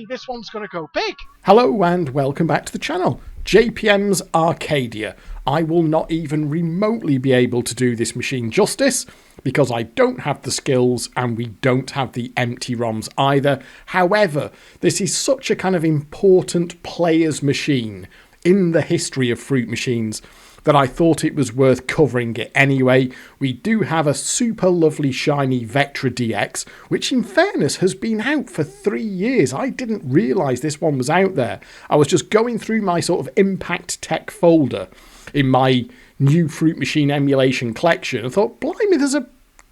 me, this one's going to go big. Hello and welcome back to the channel. JPM's Arcadia. I will not even remotely be able to do this machine justice because I don't have the skills and we don't have the empty ROMs either. However, this is such a kind of important player's machine in the history of fruit machines that I thought it was worth covering it anyway. We do have a super lovely shiny Vectra DX, which in fairness has been out for 3 years. I didn't realise this one was out there. I was just going through my sort of Impact Tech folder in my new fruit machine emulation collection. I thought, blimey, there's a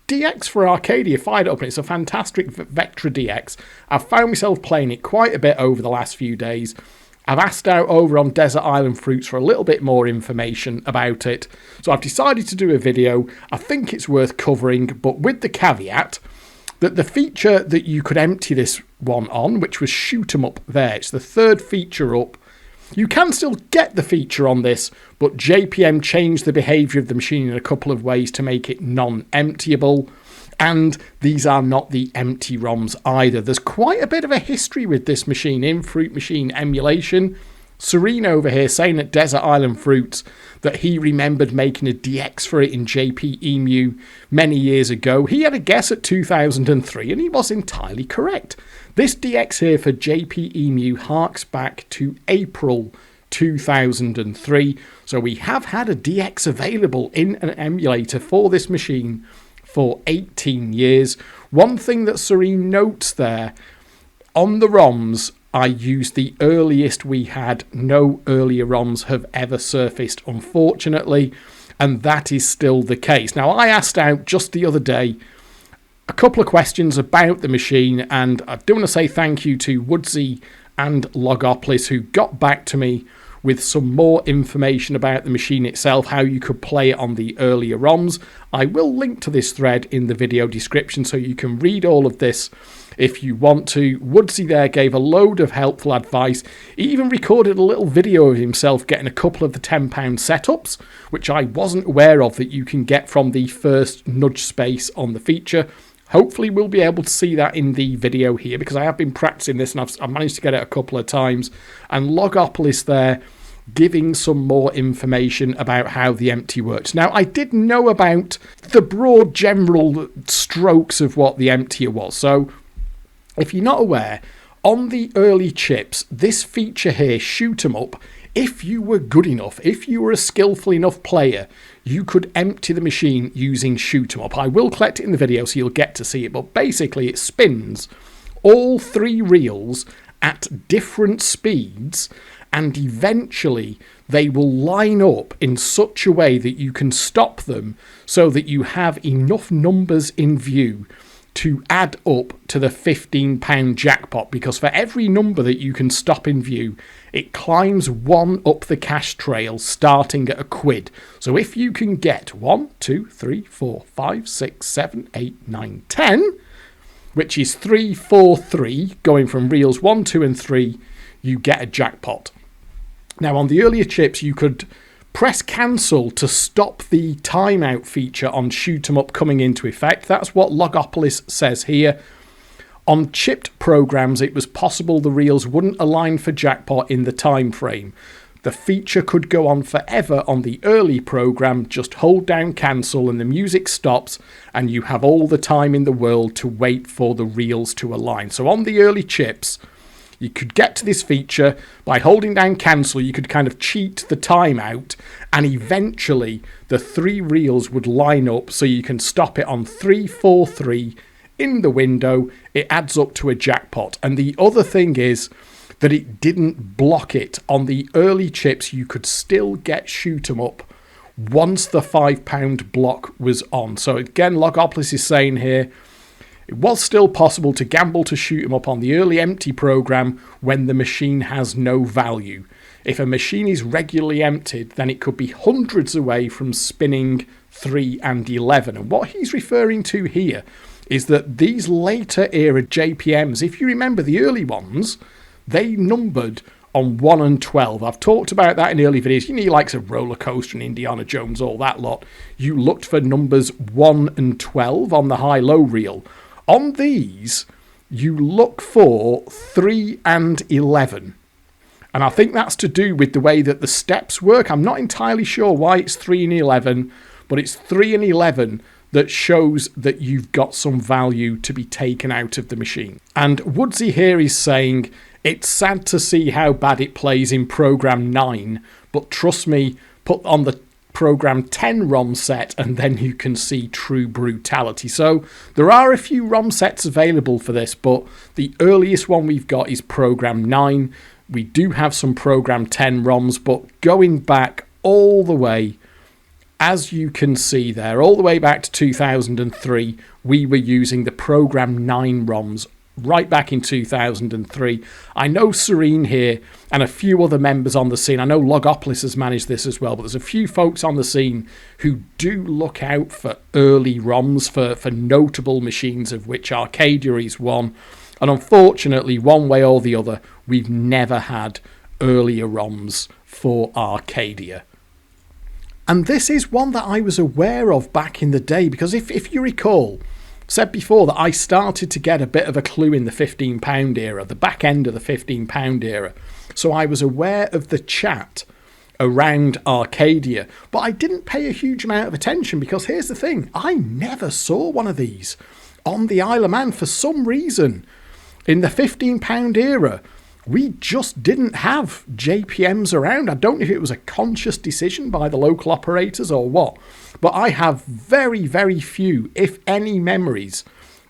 DX for Arcadia. Fired it up and it's a fantastic Vectra DX. I've found myself playing it quite a bit over the last few days. I've asked out over on Desert Island Fruits for a little bit more information about it. So I've decided to do a video. I think it's worth covering, but with the caveat that the feature that you could empty this one on, which was shoot 'em up there, it's the third feature up. You can still get the feature on this, but JPM changed the behaviour of the machine in a couple of ways to make it non-emptyable. And these are not the empty ROMs either. There's quite a bit of a history with this machine in fruit machine emulation. Serene over here saying at Desert Island Fruits that he remembered making a DX for it in JPEMU many years ago. He had a guess at 2003 and he was entirely correct. This DX here for JPEMU harks back to April 2003. So we have had a DX available in an emulator for this machine for 18 years. One thing that Serene notes there, on the ROMs, I used the earliest we had. No earlier ROMs have ever surfaced, unfortunately, and that is still the case. Now, I asked out just the other day a couple of questions about the machine, and I do want to say thank you to Woodsy and Logopolis who got back to me with some more information about the machine itself, how you could play it on the earlier ROMs. I will link to this thread in the video description so you can read all of this if you want to. Woodsy there gave a load of helpful advice. He even recorded a little video of himself getting a couple of the £10 setups, which I wasn't aware of that you can get from the first nudge space on the feature. Hopefully we'll be able to see that in the video here because I have been practicing this and I've managed to get it a couple of times. And Logopolis there giving some more information about how the empty works. Now, I did know about the broad general strokes of what the emptier was. So if you're not aware, on the early chips, this feature here, shoot 'em up, if you were good enough, if you were a skillful enough player, you could empty the machine using shoot 'em up. I will collect it in the video so you'll get to see it, but basically it spins all 3 reels at different speeds and eventually they will line up in such a way that you can stop them so that you have enough numbers in view to add up to the £15 jackpot, because for every number that you can stop in view, it climbs 1 up the cash trail starting at £1. So if you can get 1, 2, 3, 4, 5, 6, 7, 8, 9, 10, which is 3, 4, 3, going from reels 1, 2 and 3, you get a jackpot. Now on the earlier chips you could press cancel to stop the timeout feature on shoot 'em up coming into effect. That's what Logopolis says here. On chipped programs it was possible the reels wouldn't align for jackpot in the time frame. The feature could go on forever on the early program. Just hold down cancel and the music stops and you have all the time in the world to wait for the reels to align. So on the early chips you could get to this feature by holding down cancel. You could kind of cheat the timeout and eventually the 3 reels would line up so you can stop it on 3, 4, 3 in the window. It adds up to a jackpot. And the other thing is that it didn't block it. On the early chips you could still get shoot 'em up once the £5 block was on. So again, Logopolis is saying here, it was still possible to gamble to shoot 'em up on the early empty program when the machine has no value. If a machine is regularly emptied, then it could be hundreds away from spinning 3 and 11. And what he's referring to here is that these later era JPMs, if you remember the early ones, they numbered on 1 and 12. I've talked about that in early videos. You know, you likes of Roller Coaster and Indiana Jones, all that lot. You looked for numbers 1 and 12 on the high-low reel. On these, you look for 3 and 11. And I think that's to do with the way that the steps work. I'm not entirely sure why it's 3 and 11, but it's 3 and 11 that shows that you've got some value to be taken out of the machine. And Woodsy here is saying, it's sad to see how bad it plays in Program 9, but trust me, put on the Program 10 ROM set and then you can see true brutality. So there are a few ROM sets available for this, but the earliest one we've got is Program 9. We do have some Program 10 ROMs, but going back all the way, as you can see there, all the way back to 2003, we were using the Program 9 ROMs right back in 2003. I know Serene here and a few other members on the scene. I know Logopolis has managed this as well, but there's a few folks on the scene who do look out for early ROMs for notable machines, of which Arcadia is one. And unfortunately, one way or the other, we've never had earlier ROMs for Arcadia. And this is one that I was aware of back in the day, because if you recall, said before that I started to get a bit of a clue in the £15 era, the back end of the £15 era. So I was aware of the chat around Arcadia, but I didn't pay a huge amount of attention, because here's the thing, I never saw one of these on the Isle of Man for some reason. In the £15 era, we just didn't have JPMs around. I don't know if it was a conscious decision by the local operators or what, but I have very, very few, if any, memories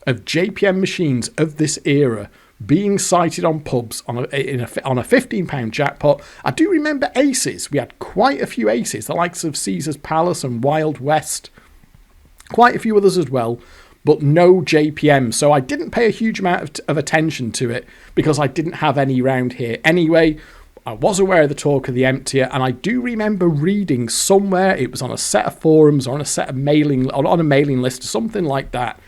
of JPM machines of this era being sighted on pubs on a £15 jackpot. I do remember aces. We had quite a few aces, the likes of Caesar's Palace and Wild West, quite a few others as well, but no JPM. So I didn't pay a huge amount of attention to it because I didn't have any round here anyway. I was aware of the talk of the emptier, and I do remember reading somewhere, it was on a set of forums or on a set of on a mailing list or something like that,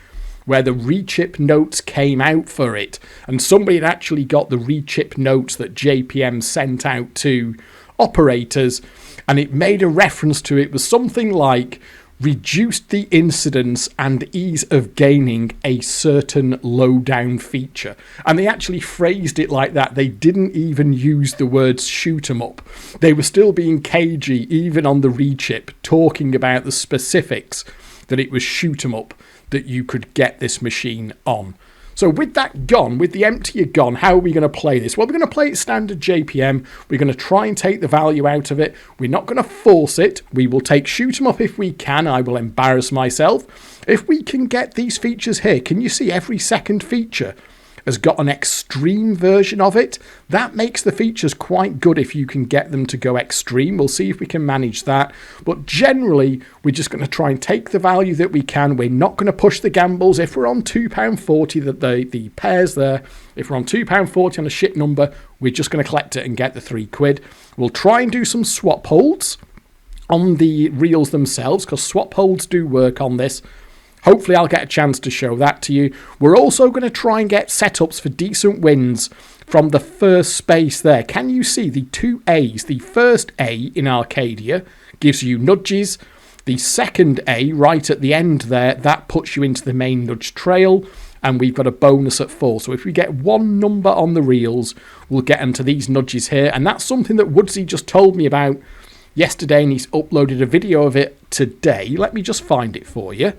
where the rechip notes came out for it, and somebody had actually got the rechip notes that JPM sent out to operators, and it made a reference to it was something like reduced the incidence and ease of gaining a certain low-down feature. And they actually phrased it like that. They didn't even use the words shoot 'em up. They were still being cagey, even on the rechip, talking about the specifics that it was shoot 'em up that you could get this machine on. So with that gone, with the emptier gone, how are we going to play this? Well, we're going to play it standard JPM. We're going to try and take the value out of it. We're not going to force it. We will take shoot 'em up if we can. I will embarrass myself. If we can get these features here, can you see every second feature has got an extreme version of it? That makes the features quite good if you can get them to go extreme. We'll see if we can manage that. But generally, we're just going to try and take the value that we can. We're not going to push the gambles. If we're on £2.40, the pairs there, if we're on £2.40 on a shit number, we're just going to collect it and get the £3. We'll try and do some swap holds on the reels themselves, because swap holds do work on this. Hopefully I'll get a chance to show that to you. We're also going to try and get setups for decent wins from the first space there. Can you see the two A's? The first A in Arcadia gives you nudges. The second A right at the end there, that puts you into the main nudge trail. And we've got a bonus at 4. So if we get one number on the reels, we'll get into these nudges here. And that's something that Woodsy just told me about yesterday, and he's uploaded a video of it today. Let me just find it for you.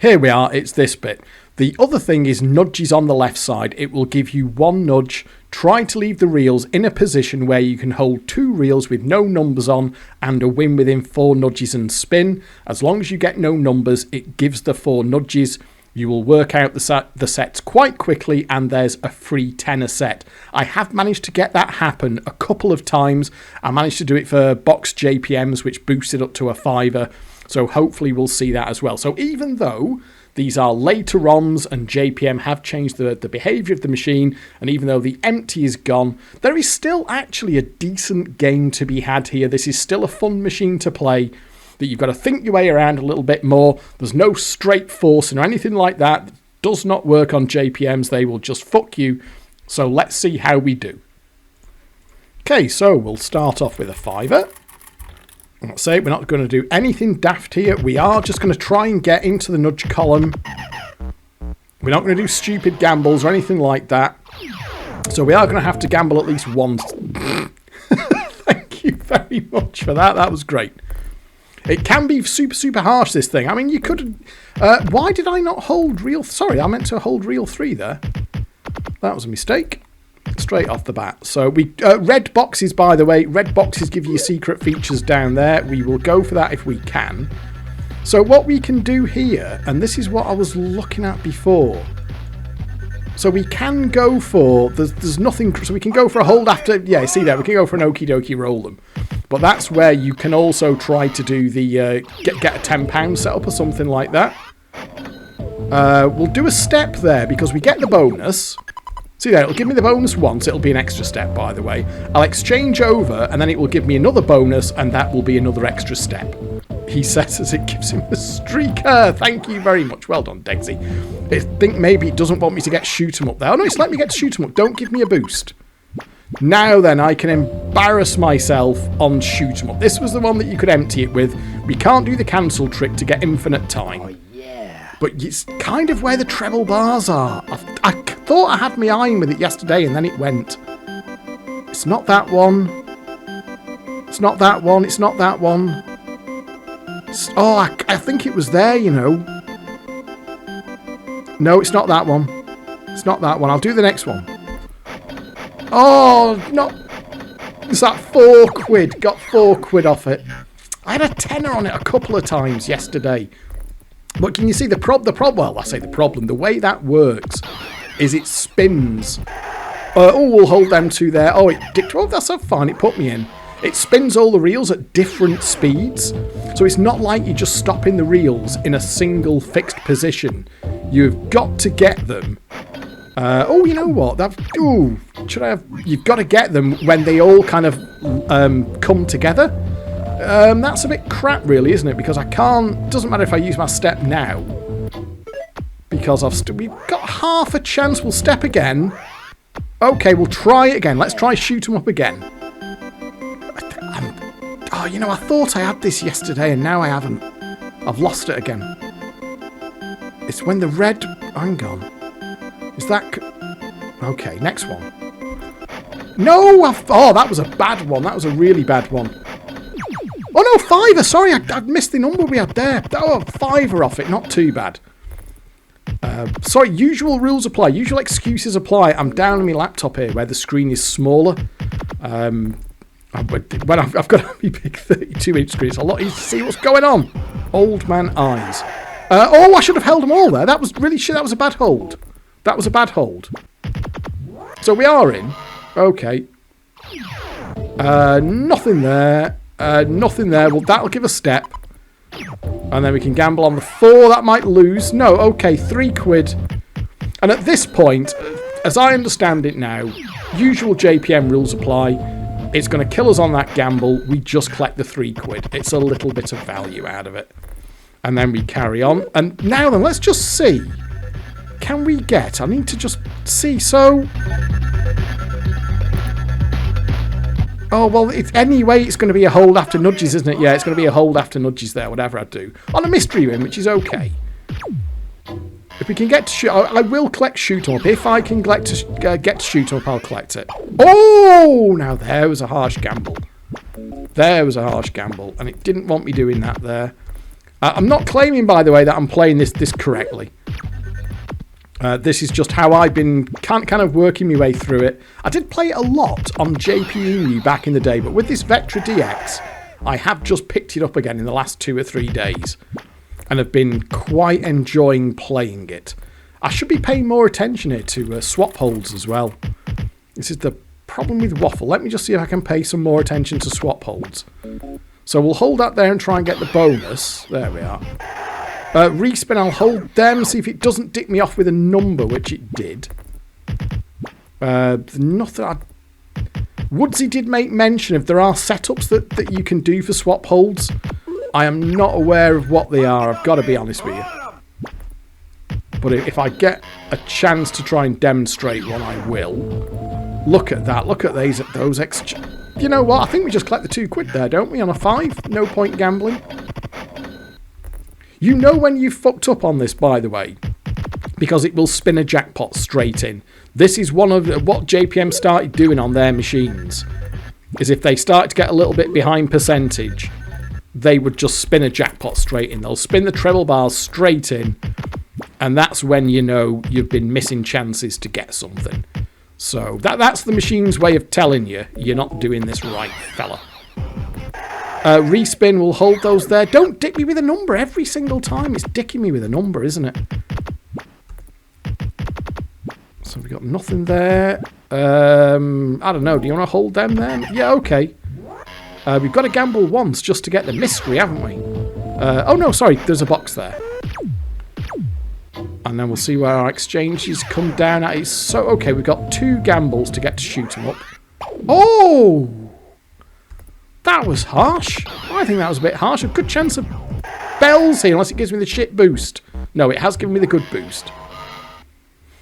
Here we are, it's this bit. The other thing is nudges on the left side. It will give you one nudge. Try to leave the reels in a position where you can hold 2 reels with no numbers on and a win within 4 nudges and spin. As long as you get no numbers, it gives the 4 nudges. You will work out the sets quite quickly, and there's a free tenner set. I have managed to get that happen a couple of times. I managed to do it for box JPMs, which boosted up to a £5. So hopefully we'll see that as well. So even though these are later ROMs and JPM have changed the behaviour of the machine, and even though the empty is gone, there is still actually a decent game to be had here. This is still a fun machine to play, that you've got to think your way around a little bit more. There's no straight forcing or anything like that. It does not work on JPMs. They will just fuck you. So let's see how we do. Okay, so we'll start off with a £5. Let's say we're not going to do anything daft here. We are just going to try and get into the nudge column We're not going to do stupid gambles or anything like that. So we are going to have to gamble at least once. Thank you very much for that. That was great. It can be super, super harsh, this thing. I mean, you could... why did I not hold reel... Sorry, I meant to hold reel 3 there. That was a mistake. Straight off the bat. So we... red boxes, by the way. Red boxes give you secret features down there. We will go for that if we can. So what we can do here, and this is what I was looking at before. So we can go for... There's nothing... So we can go for a hold after... Yeah, see there? We can go for an okie dokie roll them. But that's where you can also try to do the... get a £10 setup or something like that. We'll do a step there because we get the bonus. See there, it'll give me the bonus once. It'll be an extra step, by the way. I'll exchange over, and then it will give me another bonus, and that will be another extra step. He says as it gives him a streaker. Thank you very much. Well done, Degsy. I think maybe it doesn't want me to get shoot 'em up there. Oh, no, it's let me get to shoot 'em up. Don't give me a boost. Now then, I can embarrass myself on shoot 'em up. This was the one that you could empty it with. We can't do the cancel trick to get infinite time. Oh, yeah. But it's kind of where the treble bars are. I thought I had my eye with it yesterday, and then it went. It's not that one. It's not that one. It's not that one. Oh, I think it was there, you know. No, it's not that one. It's not that one. I'll do the next one. Oh, not... Is that £4? Got £4 off it. I had a tenner on it a couple of times yesterday. But can you see the problem? Well, I say the problem. The way that works is it spins. Oh, we'll hold them two there. Oh, that's so fine. It put me in. It spins all the reels at different speeds. So it's not like you're just stopping the reels in a single fixed position. You've got to get them. Oh, you know what? Should I have... You've got to get them when they all kind of come together. That's a bit crap, really, isn't it? Because I can't... Doesn't matter if I use my step now. Because we've got half a chance. We'll step again. Okay, we'll try it again. Let's try shoot 'em up again. Oh, you know, I thought I had this yesterday and now I haven't. I've lost it again. It's when the red... Hang on. Is that... Okay, next one. No! Oh, that was a bad one. That was a really bad one. Oh, no, £5. Sorry, I missed the number we had there. Oh, £5 off it. Not too bad. Sorry, usual rules apply. Usual excuses apply. I'm down on my laptop here where the screen is smaller. When I've got a big 32-inch screen, it's a lot easier to see what's going on. Old man eyes. Oh, I should have held them all there. That was really shit. That was a bad hold. That was a bad hold. So we are in. Okay. Nothing there. Nothing there. Well, that'll give a step. And then we can gamble on the 4. That might lose. No, okay, £3. And at this point, as I understand it now, usual JPM rules apply. It's going to kill us on that gamble. We just collect the £3. It's a little bit of value out of it. And then we carry on. And now then, let's just see. Can we get... I need to just see. So... Oh, well, anyway, it's going to be a hold after nudges, isn't it? Yeah, it's going to be a hold after nudges there, whatever I do. On a mystery win, which is okay. If we can get to shoot... I will collect shoot 'em up. If I can get to shoot 'em up, I'll collect it. Oh! Now, there was a harsh gamble. There was a harsh gamble. And it didn't want me doing that there. I'm not claiming, by the way, that I'm playing this correctly. This is just how I've been kind of working my way through it. I did play it a lot on JPM back in the day, but with this Vectra DX, I have just picked it up again in the last 2 or 3 days and have been quite enjoying playing it. I should be paying more attention here to swap holds as well. This is the problem with Waffle. Let me just see if I can pay some more attention to swap holds. So we'll hold that there and try and get the bonus. There we are. Respin, I'll hold them, see if it doesn't dick me off with a number, which it did. Nothing. Woodsy did make mention of there are setups that you can do for swap holds. I am not aware of what they are, I've got to be honest with you. But if I get a chance to try and demonstrate one, I will. Look at that, look at those You know what, I think we just collect the £2 there, don't we, on a 5? No point gambling. You know when you fucked up on this, by the way, because it will spin a jackpot straight in. This is one of what JPM started doing on their machines, is if they start to get a little bit behind percentage, they would just spin a jackpot straight in. They'll spin the treble bars straight in, and that's when you know you've been missing chances to get something. So that's the machine's way of telling you you're not doing this right, fella. Respin will hold those there. Don't dick me with a number every single time. It's dicking me with a number, isn't it? So we've got nothing there. I don't know. Do you want to hold them then? Yeah, okay. We've got to gamble once just to get the mystery, haven't we? Oh, no, sorry. There's a box there. And then we'll see where our exchanges come down at. So, okay, we've got 2 gambles to get to shoot them up. Oh! That was harsh. I think that was a bit harsh. A good chance of bells here, unless it gives me the shit boost. No, it has given me the good boost.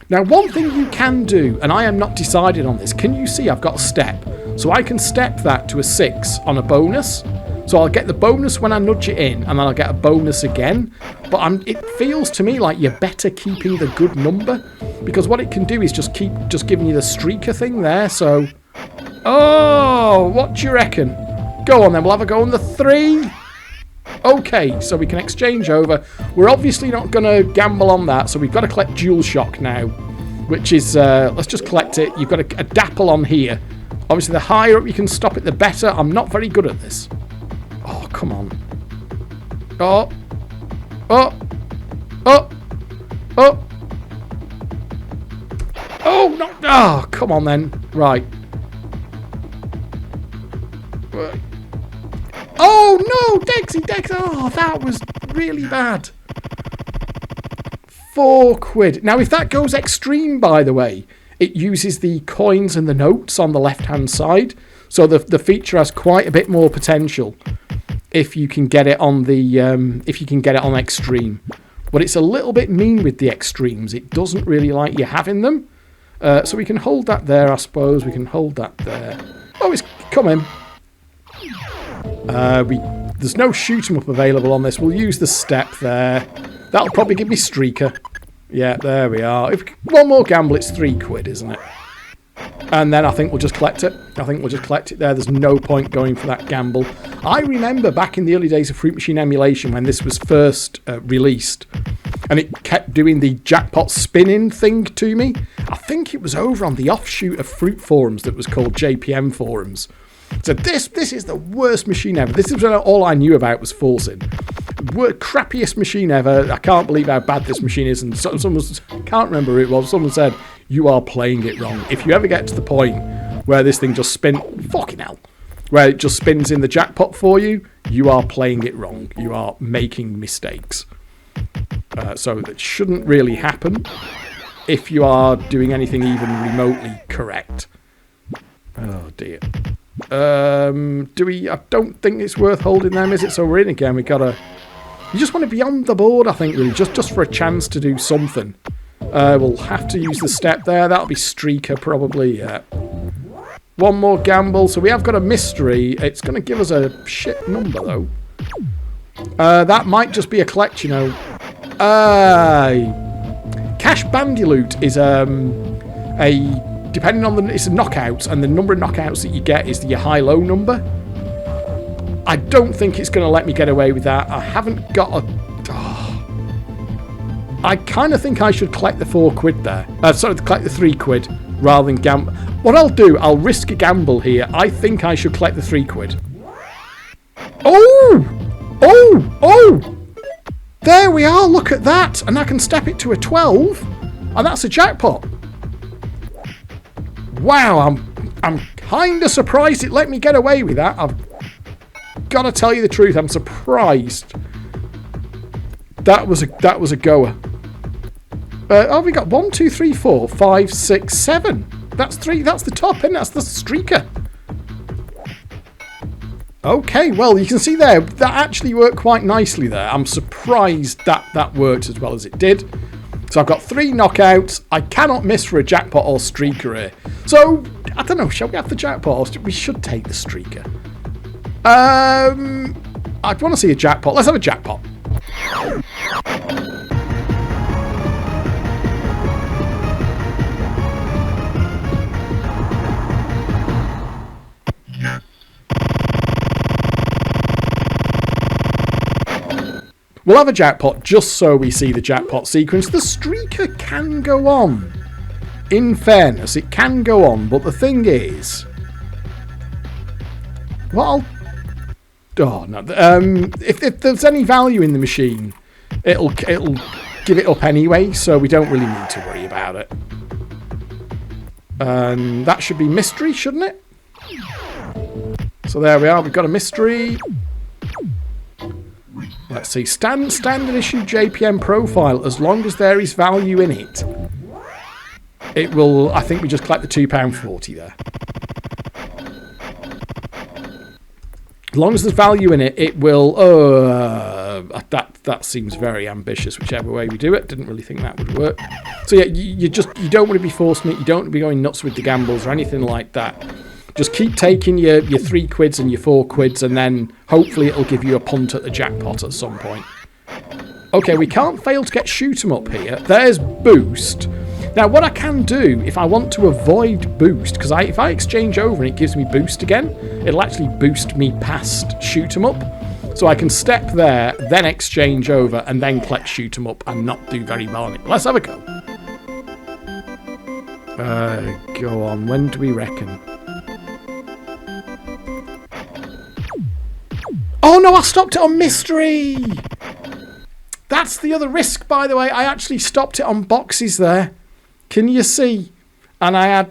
Now, one thing you can do, and I am not decided on this. Can you see I've got a step? So I can step that to a 6 on a bonus. So I'll get the bonus when I nudge it in, and then I'll get a bonus again. But it feels to me like you're better keeping the good number, because what it can do is just keep giving you the streaker thing there. So, oh, what do you reckon? Go on then, we'll have a go on the 3. Okay, so we can exchange over. We're obviously not going to gamble on that, so we've got to collect Dual Shock now, which is, let's just collect it. You've got a dapple on here. Obviously, the higher up you can stop it, the better. I'm not very good at this. Oh, come on. Oh. Oh. Oh. Oh. Oh, no. Oh, come on then. Right. Oh, no. Degsy. Oh, that was really bad. £4. Now, if that goes extreme, by the way, it uses the coins and the notes on the left-hand side. So the feature has quite a bit more potential if you can get it on the on extreme. But it's a little bit mean with the extremes. It doesn't really like you having them. So we can hold that there, I suppose. We can hold that there. Oh, it's coming. There's no shoot 'em up available on this. We'll use the step there. That'll probably give me streaker. Yeah, there we are. One more gamble, it's £3, isn't it? And then I think we'll just collect it. There. There's no point going for that gamble. I remember back in the early days of Fruit Machine emulation when this was first released, and it kept doing the jackpot spinning thing to me. I think it was over on the offshoot of Fruit forums that was called JPM forums. So this is the worst machine ever. This is when all I knew about was forcing. Crappiest machine ever. I can't believe how bad this machine is. And someone, I can't remember who it was. Someone said, you are playing it wrong. If you ever get to the point where this thing just fucking hell, where it just spins in the jackpot for you, you are playing it wrong. You are making mistakes. So that shouldn't really happen if you are doing anything even remotely correct. Oh dear. I don't think it's worth holding them, is it? So we're in again. You just want to be on the board, I think, really, just for a chance to do something. We'll have to use the step there. That'll be streaker, probably, yeah. One more gamble. So we have got a mystery. It's going to give us a shit number, though. That might just be a collect, you know. Cash BANDILOOT is depending on it's a knockouts, and the number of knockouts that you get is your high-low number. I don't think it's going to let me get away with that. I haven't got a... Oh. I kind of think I should collect the £4 there. Collect the £3 rather than gamble. What I'll do, I'll risk a gamble here. I think I should collect the £3. Oh! Oh! Oh! There we are, look at that. And I can step it to a 12. And that's a jackpot. Wow, I'm kind of surprised it let me get away with that. I've got to tell you the truth, I'm surprised. That was a goer. We got 1, 2, 3, 4, 5, 6, 7. That's 3. That's the top, and that's the streaker. Okay, well, you can see there, that actually worked quite nicely there. I'm surprised that worked as well as it did. So I've got 3 knockouts. I cannot miss for a jackpot or streaker here. So, I don't know, shall we have the jackpot? Or we should take the streaker. I'd want to see a jackpot. Let's have a jackpot. We'll have a jackpot just so we see the jackpot sequence. The streaker can go on. In fairness, it can go on, but the thing is... Well, oh, no. If there's any value in the machine, it'll give it up anyway, so we don't really need to worry about it. And that should be mystery, shouldn't it? So there we are, we've got a mystery. Let's see, standard issue JPM profile, as long as there is value in it. It will, I think we just collect the £2.40 there. As long as there's value in it, it will... that seems very ambitious, whichever way we do it. Didn't really think that would work. So yeah, you don't want to be forcing it. You don't want to be going nuts with the gambles or anything like that. Just keep taking your 3 quids and your 4 quids, and then hopefully it'll give you a punt at the jackpot at some point. Okay, we can't fail to get shoot 'em up here. There's boost. Now, what I can do, if I want to avoid boost, because if I exchange over and it gives me boost again, it'll actually boost me past shoot 'em up. So I can step there, then exchange over, and then collect shoot 'em up and not do very well on it. Let's have a go. Go on. When do we reckon? Oh no, I stopped it on mystery! That's the other risk, by the way. I actually stopped it on boxes there. Can you see? And I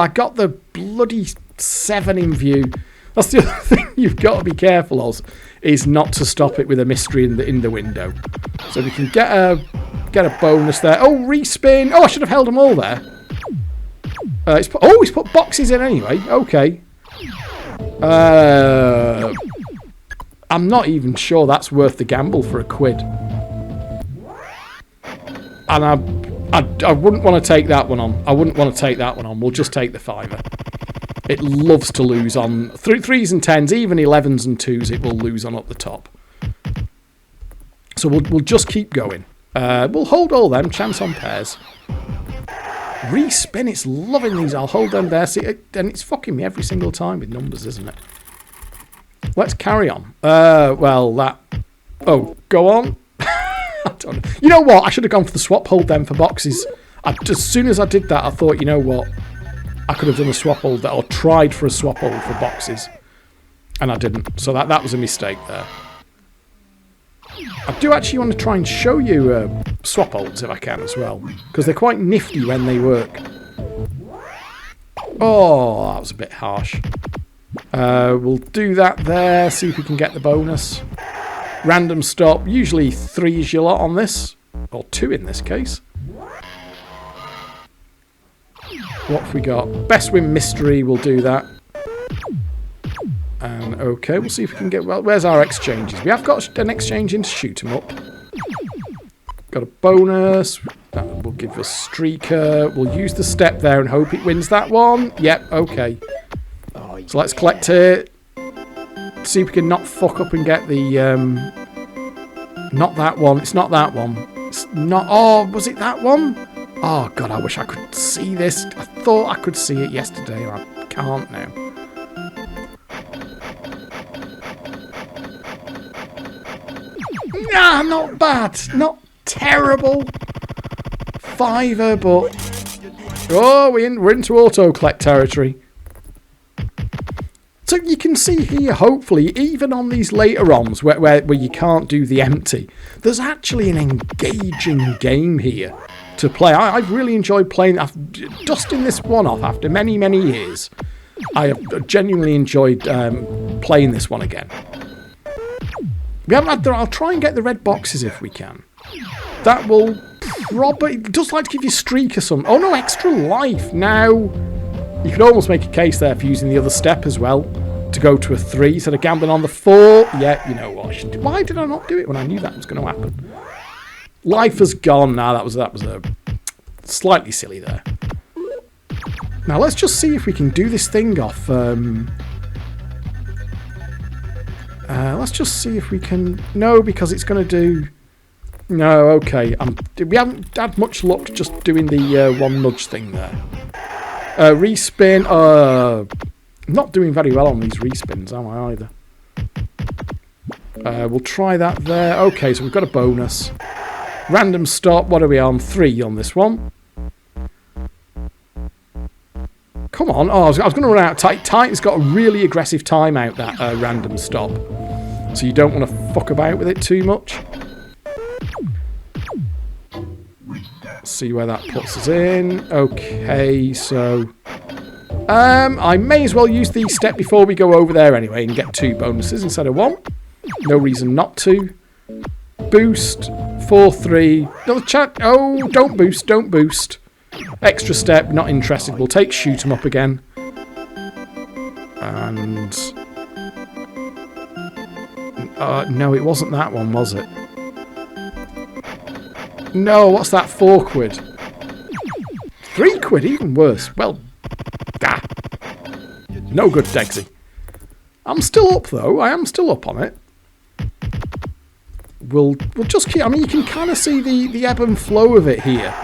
got the bloody 7 in view. That's the other thing you've got to be careful of, is not to stop it with a mystery in the window. So we can get a bonus there. Oh, respin. Oh, I should have held them all there. He's put boxes in anyway. Okay. I'm not even sure that's worth the gamble for a quid. And I wouldn't want to take that one on. I wouldn't want to take that one on. We'll just take the £5. It loves to lose on 3s and 10s, even 11s and 2s. It will lose on up the top. So we'll just keep going. We'll hold all them. Chance on pairs. Respin. It's loving these. I'll hold them there. See, and it's fucking me every single time with numbers, isn't it? Let's carry on. Well, that... Oh, go on. I don't know. You know what? I should have gone for the swap hold then for boxes. As soon as I did that, I thought, you know what? I could have done a swap hold or tried for a swap hold for boxes. And I didn't. So that was a mistake there. I do actually want to try and show you swap holds if I can as well. Because they're quite nifty when they work. Oh, that was a bit harsh. We'll do that there. See if we can get the bonus. Random stop. Usually 3 is your lot on this. Or 2 in this case. What have we got? Best win mystery. We'll do that. And okay, we'll see if we can get... Well, where's our exchanges? We have got an exchange in to shoot 'em up. Got a bonus. That will give us streaker. We'll use the step there and hope it wins that one. Yep, okay. So let's collect it. See if we can not fuck up and get the... not that one. It's not that one. It's not... Oh, was it that one? Oh, God, I wish I could see this. I thought I could see it yesterday. I can't now. Nah, not bad. Not terrible. £5, but... Oh, we're into auto-collect territory. So you can see here, hopefully, even on these later ROMs where you can't do the empty, there's actually an engaging game here to play. I've really enjoyed playing. Dusting this one off after many, many years. I have genuinely enjoyed playing this one again. We haven't had I'll try and get the red boxes if we can. That will probably... It does like to give you streak or something. Oh no, extra life. Now, you could almost make a case there for using the other step as well. To go to a 3 instead of gambling on the 4. Yeah, you know what? Why did I not do it when I knew that was going to happen? Life has gone now. That was a slightly silly there. Now let's just see if we can do this thing off. Let's just see if we can... No, because it's going to do... No, okay. We haven't had much luck just doing the one nudge thing there. Respin. Not doing very well on these respins, am I, either? We'll try that there. Okay, so we've got a bonus. Random stop. What are we on? 3 on this one. Come on. Oh, I was going to run out of time. Titan's got a really aggressive timeout, that random stop. So you don't want to fuck about with it too much. See where that puts us in. Okay, so... I may as well use the step before we go over there anyway and get 2 bonuses instead of 1. No reason not to. Boost. 4-3. Another chat. Oh, don't boost. Don't boost. Extra step. Not interested. We'll take shoot 'em up again. And... no, it wasn't that one, was it? No, what's that? 4 quid. 3 quid, even worse. Well, no good, Degsy. I'm still up, though. I am still up on it. We'll just keep... I mean, you can kind of see the ebb and flow of it here.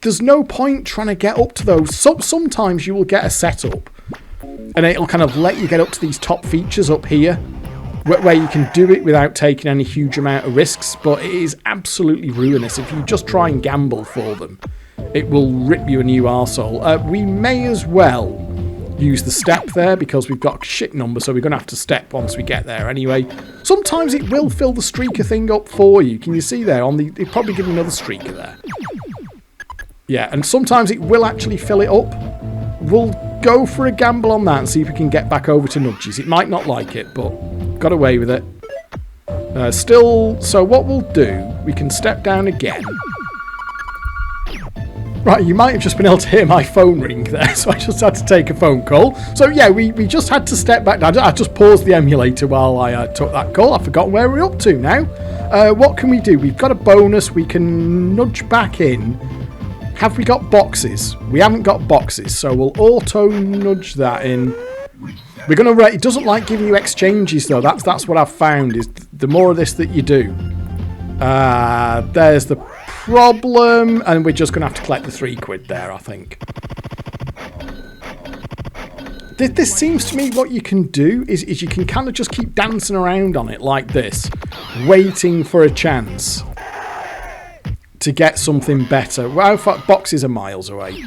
There's no point trying to get up to those. Sometimes you will get a setup, and it'll kind of let you get up to these top features up here, where you can do it without taking any huge amount of risks, but it is absolutely ruinous. If you just try and gamble for them, it will rip you a new arsehole. We may as well use the step there because we've got a shit number, so we're going to have to step once we get there anyway. Sometimes it will fill the streaker thing up for you. Can you see there? It'll probably give me another streaker there. Yeah, and sometimes it will actually fill it up. We'll go for a gamble on that and see if we can get back over to nudges. It might not like it, but got away with it. Still, so what we'll do, we can step down again. Right, you might have just been able to hear my phone ring there, so I just had to take a phone call. So yeah, we just had to step back down. I just paused the emulator while I took that call. I've forgotten where we're up to now. What can we do? We've got a bonus. We can nudge back in. Have we got boxes? We haven't got boxes, so we'll auto nudge that in. We're gonna. It doesn't like giving you exchanges though. That's what I've found is the more of this that you do. There's the problem, and we're just gonna have to collect the 3 quid there, I think. This seems to me what you can do is you can kind of just keep dancing around on it like this, waiting for a chance to get something better. Well, boxes are miles away.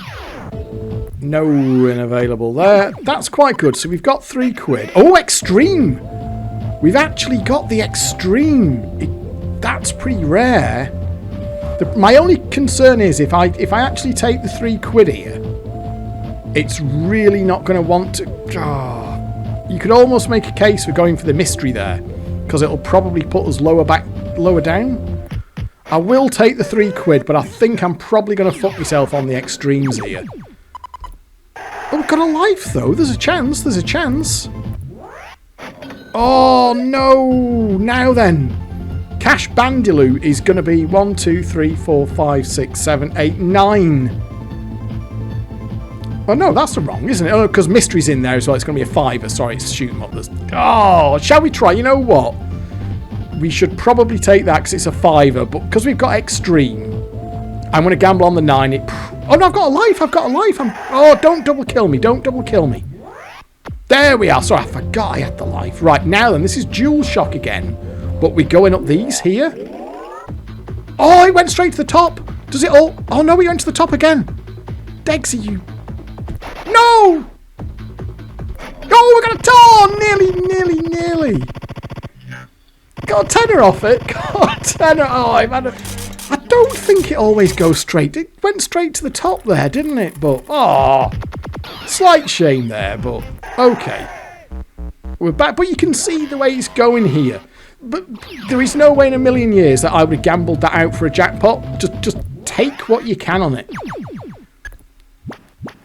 No win available there. That's quite good. So we've got 3 quid. Oh, extreme! We've actually got the extreme. That's pretty rare. My only concern is if I actually take the 3 quid here, it's really not going to want to... You could almost make a case for going for the mystery there, because it'll probably put us lower down. I will take the 3 quid, but I think I'm probably going to fuck myself on the extremes here. Oh, we've got a life, though. There's a chance. There's a chance. Oh, no. Now then. Cash BANDILOOT is going to be 1, 2, 3, 4, 5, 6, 7, 8, 9. Oh, no, that's the wrong, isn't it? Oh, because mystery's in there as well. It's going to be a 5er. Sorry, it's shooting up. Oh, shall we try? You know what? We should probably take that because it's a 5er, but because we've got extreme, I'm going to gamble on the 9. Oh no, I've got a life. I've got a life. Oh, don't double kill me. Don't double kill me. There we are. Sorry, I forgot I had the life. Right, now then, this is dual shock again, but we're going up these here. Oh, it went straight to the top. Does it all? Oh no, we went to the top again. Degsy, you. No! Oh, we got a ton! Nearly. Got a tenner off it. Got a tenner. Oh, I don't think it always goes straight. It went straight to the top there, didn't it? But, oh, slight shame there, but okay. We're back, but you can see the way it's going here. But there is no way in a million years that I would have gambled that out for a jackpot. Just take what you can on it.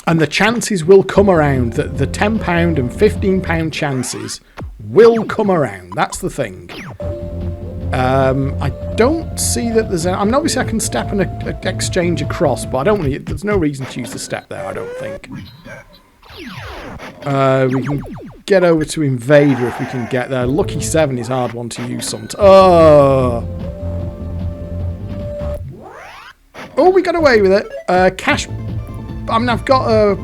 And the chances will come around. The £10 and £15 chances will come around. That's the thing. I don't see that there's... I mean, obviously I can step and exchange across, but I don't really... There's no reason to use the step there, I don't think. We can get over to Invader if we can get there. Lucky 7 is a hard one to use sometimes. Oh, we got away with it. Cash... I mean, I've got a...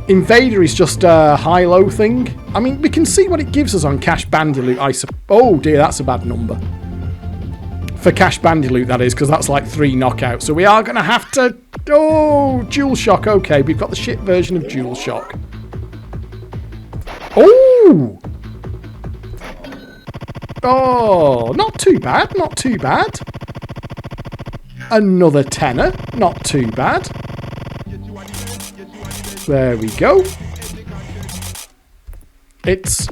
Invader is just a high-low thing. I mean, we can see what it gives us on Cash BANDILOOT. Oh dear, that's a bad number. For Cash BANDILOOT, that is, because that's like 3 knockouts. So we are going to have to... Oh, Dual Shock. Okay, we've got the shit version of Dual Shock. Oh! Oh, not too bad, not too bad. Another tenner, not too bad. There we go. It's...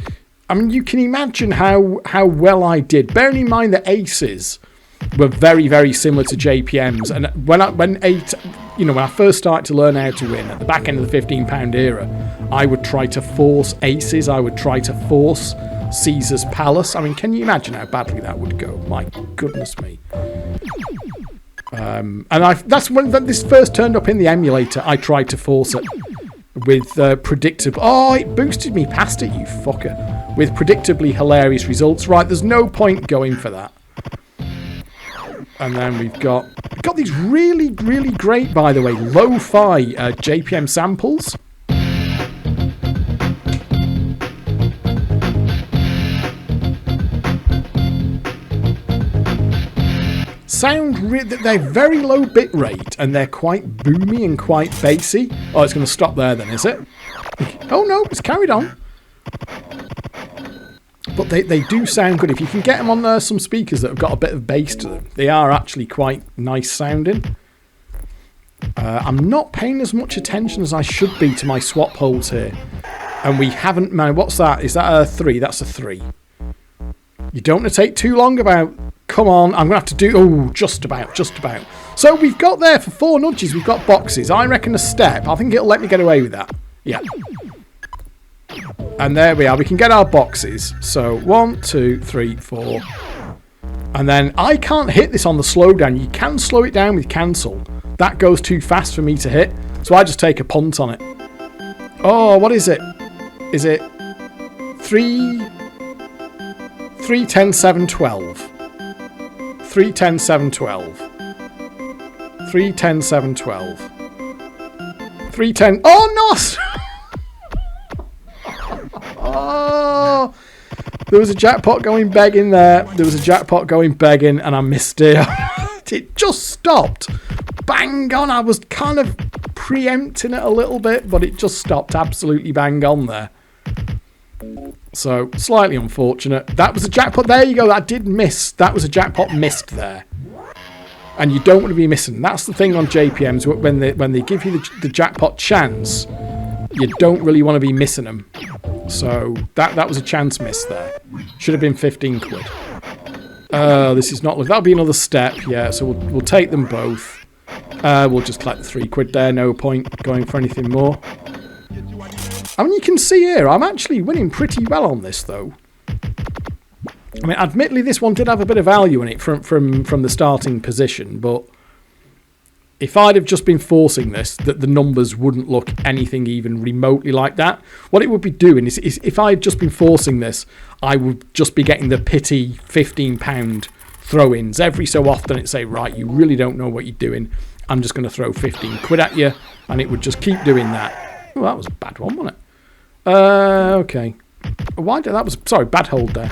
I mean, you can imagine how well I did. Bearing in mind that aces were very, very similar to JPMs. And when I first started to learn how to win at the back end of the £15 era, I would try to force aces. I would try to force Caesar's Palace. I mean, can you imagine how badly that would go? My goodness me. That's when this first turned up in the emulator. I tried to force it with predictable... Oh, it boosted me past it, you fucker. With predictably hilarious results. Right, there's no point going for that. And then we've got these really, really great, by the way, lo-fi JPM samples. They're very low bit rate and they're quite boomy and quite bassy. Oh, it's going to stop there then, is it? Oh no, it's carried on. But they do sound good. If you can get them on some speakers that have got a bit of bass to them, they are actually quite nice sounding. I'm not paying as much attention as I should be to my swap holes here. And we haven't... Man, what's that? Is that a 3? That's a 3. You don't want to take too long about... Come on, I'm going to have to do... Oh, just about. So we've got there for 4 nudges, we've got boxes. I reckon a step. I think it'll let me get away with that. Yeah. And there we are. We can get our boxes. So 1, 2, 3, 4. And then I can't hit this on the slowdown. You can slow it down with cancel. That goes too fast for me to hit. So I just take a punt on it. Oh, what is it? Is it 3, 10, 7, 12? 3, 10, 7, 12. 3, 10, 7, 12. 3, 10... Oh, no! Oh, there was a jackpot going begging there. There was a jackpot going begging, and I missed it. It just stopped. Bang on. I was kind of preempting it a little bit, but it just stopped absolutely bang on there. So, slightly unfortunate. That was a jackpot. There you go. That did miss. That was a jackpot missed there. And you don't want to be missing. That's the thing on JPMs. When they give you the jackpot chance, you don't really want to be missing them. So, that was a chance miss there. Should have been 15 quid. This is not... That'll be another step. Yeah, so we'll take them both. We'll just collect the 3 quid there. No point going for anything more. I mean, you can see here, I'm actually winning pretty well on this, though. I mean, admittedly, this one did have a bit of value in it from the starting position, but if I'd have just been forcing this, that the numbers wouldn't look anything even remotely like that. What it would be doing is if I had just been forcing this, I would just be getting the pity £15 throw-ins. Every so often it'd say, right, you really don't know what you're doing. I'm just going to throw 15 quid at you, and it would just keep doing that. Oh, that was a bad one, wasn't it? Okay. Sorry, bad hold there.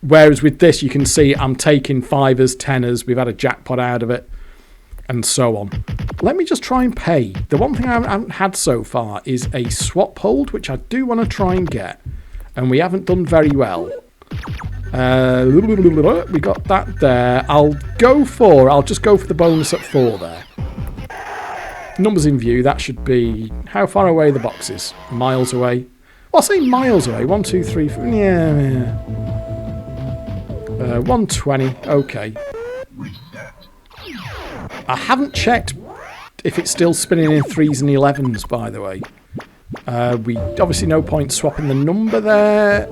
Whereas with this, you can see I'm taking 5s, 10s. We've had a jackpot out of it, and so on. Let me just try and pay. The one thing I haven't had so far is a swap hold, which I do want to try and get, and we haven't done very well. We got that there. I'll just go for the bonus at 4 there. Numbers in view, that should be... How far away are the boxes? Miles away? Well, I'll say miles away. 1, 2, 3, 4... Yeah. 120. Okay. I haven't checked if it's still spinning in 3s and 11s, by the way. We obviously no point swapping the number there.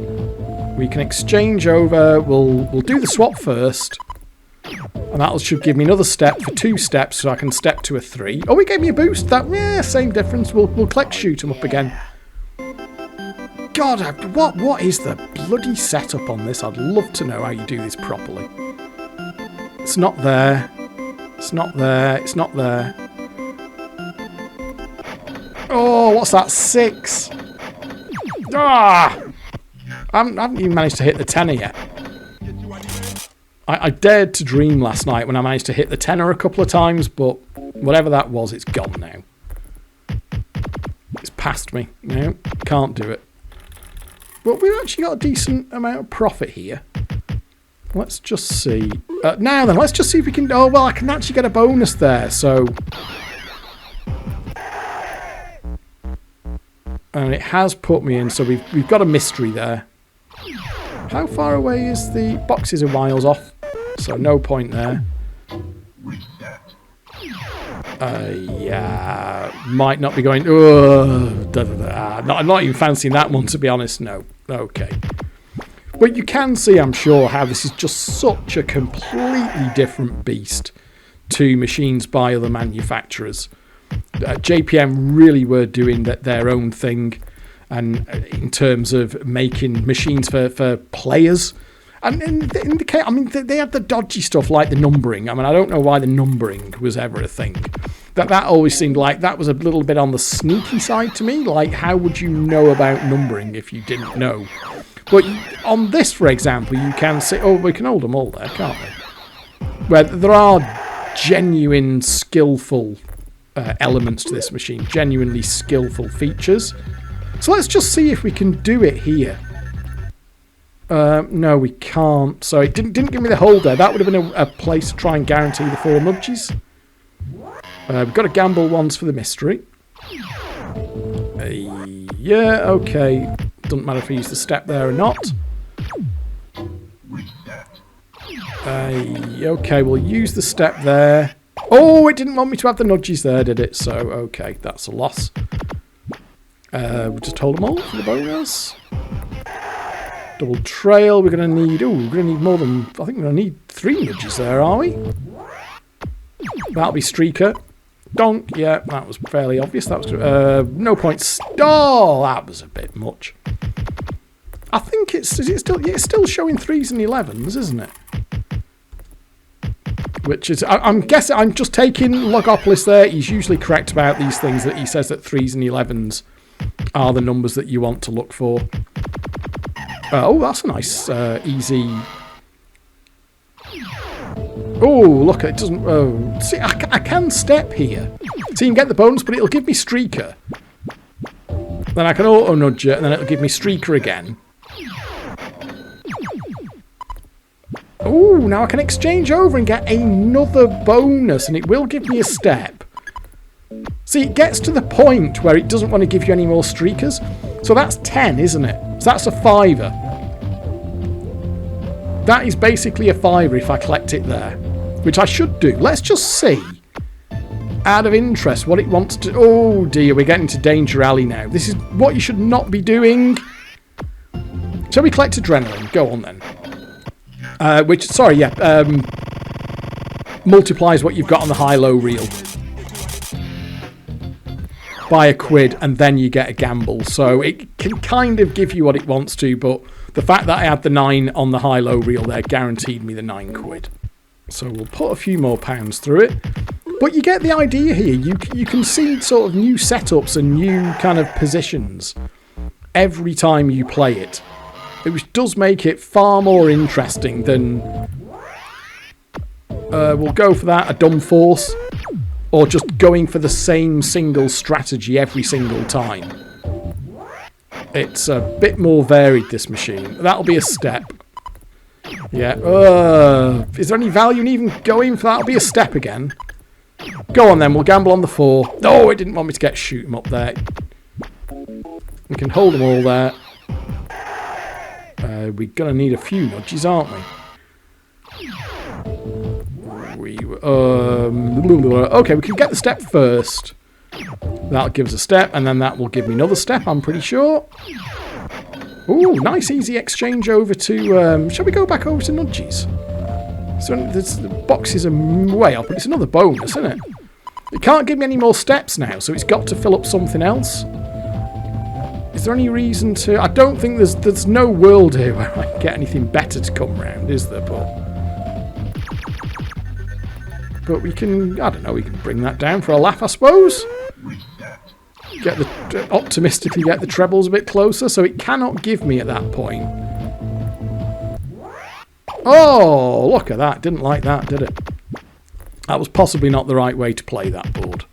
We can exchange over. We'll do the swap first. And that should give me another step for 2 steps, so I can step to a 3. Oh, it gave me a boost. Yeah, same difference. We'll click shoot them up again. God, what is the bloody setup on this? I'd love to know how you do this properly. It's not there. It's not there. It's not there. Oh, what's that? 6. Ah! I haven't even managed to hit the tenner yet. I dared to dream last night when I managed to hit the tenner a couple of times, but whatever that was, it's gone now. It's past me. No, can't do it. But we've actually got a decent amount of profit here. Let's just see. Now then, let's just see if we can... Oh, well, I can actually get a bonus there, so... And it has put me in, so we've got a mystery there. How far away is the... Boxes are miles off, so no point there. Yeah, might not be going... I'm not even fancying that one, to be honest, no. Okay. But you can see, I'm sure, how this is just such a completely different beast to machines by other manufacturers. JPM really were doing their own thing, and in terms of making machines for players. And in the case, I mean, they had the dodgy stuff like the numbering. I mean, I don't know why the numbering was ever a thing. That always seemed like that was a little bit on the sneaky side to me. Like, how would you know about numbering if you didn't know? But on this, for example, you can see... Oh, we can hold them all there, can't we? Where there are genuine, skillful elements to this machine. Genuinely skillful features. So let's just see if we can do it here. No, we can't. So it didn't give me the hold there. That would have been a place to try and guarantee the 4 nudges. We've got to gamble once for the mystery. Yeah, okay. Doesn't matter if we use the step there or not. Okay, we'll use the step there. Oh, it didn't want me to have the nudges there, did it? So, okay, that's a loss. We'll just hold them all for the bonus. Double trail, we're going to need... Oh, we're going to need more than... I think we're going to need 3 nudges there, are we? That'll be streaker. Donk, yeah, that was fairly obvious. That was no points. Oh, that was a bit much. I think it's still showing 3s and 11s, isn't it? Which is, I'm guessing, I'm just taking Logopolis there. He's usually correct about these things, that he says that 3s and 11s are the numbers that you want to look for. Oh, that's a nice, easy... Oh, look, it doesn't... Oh, see, I can step here. So you can get the bonus, but it'll give me streaker. Then I can auto-nudge it, and then it'll give me streaker again. Oh, now I can exchange over and get another bonus, and it will give me a step. See, it gets to the point where it doesn't want to give you any more streakers. So that's 10, isn't it? So that's a 5er. That is basically a 5er if I collect it there, which I should do. Let's just see, out of interest, what it wants to... Oh dear, we're getting to Danger Alley now. This is what you should not be doing. Shall we collect adrenaline? Go on then. Multiplies what you've got on the high-low reel by £1, and then you get a gamble. So it can kind of give you what it wants to, but the fact that I had the 9 on the high-low reel there guaranteed me the £9. So we'll put a few more pounds through it. But you get the idea here. You can see sort of new setups and new kind of positions every time you play it. Which does make it far more interesting than... we'll go for that, a dumb force. Or just going for the same single strategy every single time. It's a bit more varied, this machine. That'll be a step. Yeah. Is there any value in even going for that? That'll be a step again. Go on then, we'll gamble on the 4. Oh, it didn't want me to shoot him up there. We can hold them all there. We're going to need a few nudges, aren't we? Okay, we can get the step first. That'll give us a step, and then that will give me another step, I'm pretty sure. Ooh, nice easy exchange over to... shall we go back over to nudges? So the boxes are way up, but it's another bonus, isn't it? It can't give me any more steps now, so it's got to fill up something else. Is there any reason to... I don't think there's no world here where I can get anything better to come round, is there? But we can... I don't know, we can bring that down for a laugh, I suppose. Optimistically get the trebles a bit closer, so it cannot give me at that point Oh, look at that. Didn't like that, did it? That was possibly not the right way to play that board,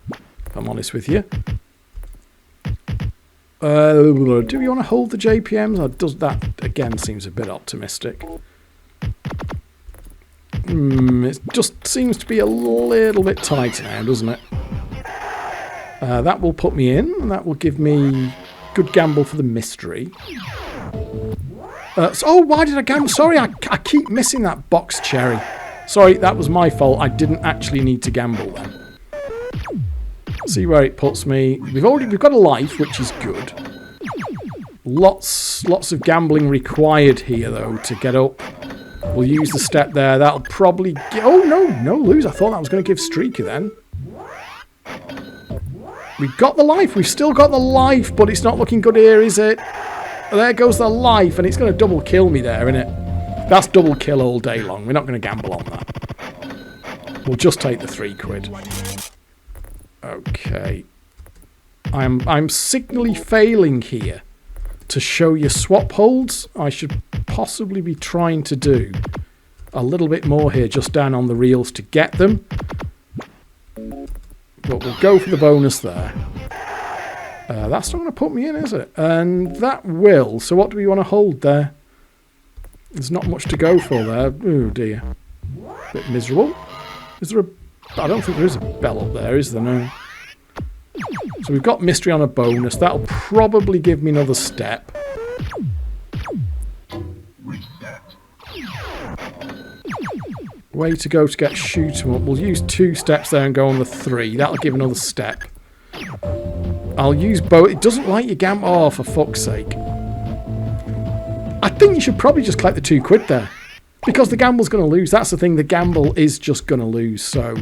if I'm honest with you. Do we want to hold the JPMs? Or does that, again, seems a bit optimistic. It just seems to be a little bit tight now, doesn't it? That will put me in, and that will give me good gamble for the mystery. Oh, why did I gamble? Sorry, I keep missing that box cherry. Sorry, that was my fault. I didn't actually need to gamble then. See where it puts me. We've got a life, which is good. Lots of gambling required here, though, to get up. We'll use the step there. That'll probably... Oh, no lose. I thought that was going to give streaker then. We've got the life. We've still got the life, but it's not looking good here, is it? There goes the life, and it's going to double kill me there, isn't it? That's double kill all day long. We're not going to gamble on that. We'll just take the £3. Okay. I'm signally failing here to show you swap holds. I should possibly be trying to do a little bit more here just down on the reels to get them. But we'll go for the bonus there. That's not going to put me in, is it? And that will. So what do we want to hold there? There's not much to go for there. Oh dear. Bit miserable. Is there a... I don't think there is a bell up there, is there? No. So we've got mystery on a bonus. That'll probably give me another step. Way to go to get shoot 'em up. We'll use 2 steps there and go on the 3. That'll give another step. I'll use both. It doesn't like your gamble. Oh, for fuck's sake. I think you should probably just collect the £2 there. Because the gamble's going to lose. That's the thing. The gamble is just going to lose. So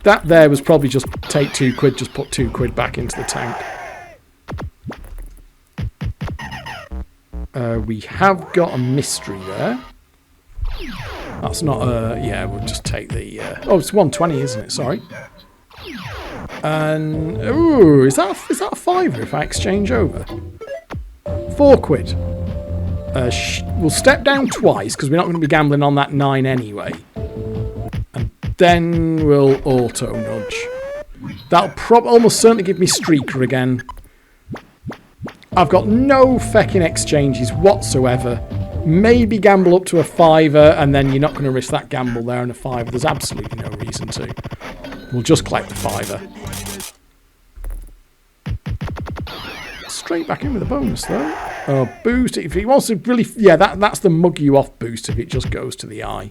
that there was probably just take £2. Just put £2 back into the tank. We have got a mystery there. That's not a... yeah, we'll just take the... oh, it's 120, isn't it? Sorry. And... ooh, is that a fiver if I exchange over? £4. We'll step down twice because we're not going to be gambling on that 9 anyway. And then we'll auto nudge. That'll almost certainly give me streaker again. I've got no fecking exchanges whatsoever. Maybe gamble up to a fiver, and then you're not going to risk that gamble there and a fiver. There's absolutely no reason to. We'll just collect the fiver. Straight back in with a bonus, though. Oh, boost. If he wants to really... yeah, that's the mug you off boost if it just goes to the eye.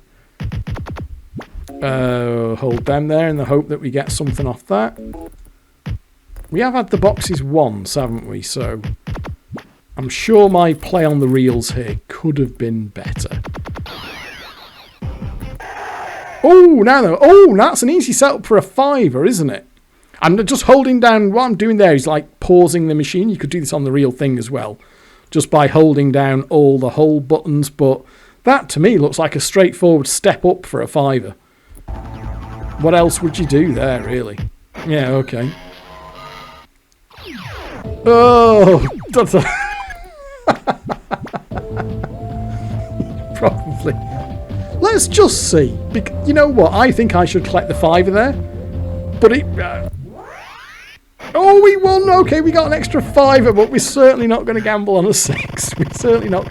Hold them there in the hope that we get something off that. We have had the boxes once, haven't we? So... I'm sure my play on the reels here could have been better. Oh, now though. Oh, that's an easy setup for a fiver, isn't it? I'm just holding down... what I'm doing there is like pausing the machine. You could do this on the real thing as well. Just by holding down all the hold buttons. But that, to me, looks like a straightforward step up for a fiver. What else would you do there, really? Yeah, okay. Oh, that's a... probably. Let's just see. You know what? I think I should collect the fiver there. But it... oh, we won. Okay, we got an extra fiver, but we're certainly not going to gamble on a 6. We're certainly not...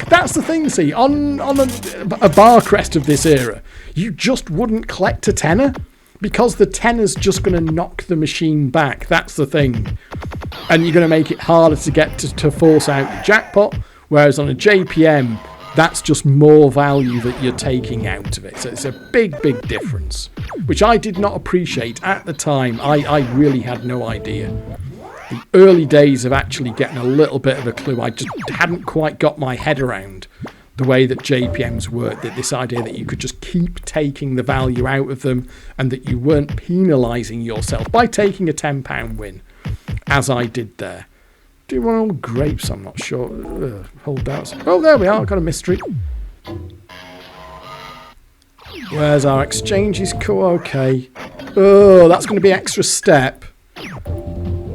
that's the thing, see. On a bar crest of this era, you just wouldn't collect a tenner. Because the tenner's just going to knock the machine back. That's the thing. And you're going to make it harder to get to force out the jackpot. Whereas on a JPM, that's just more value that you're taking out of it. So it's a big, big difference. Which I did not appreciate at the time. I really had no idea. The early days of actually getting a little bit of a clue. I just hadn't quite got my head around the way that JPMs work, that this idea that you could just keep taking the value out of them and that you weren't penalising yourself by taking a £10 win, as I did there. Do you want all grapes? I'm not sure. Hold out. Oh, there we are. I've got a mystery. Where's our exchanges? Cool. Okay. Oh, that's going to be extra step.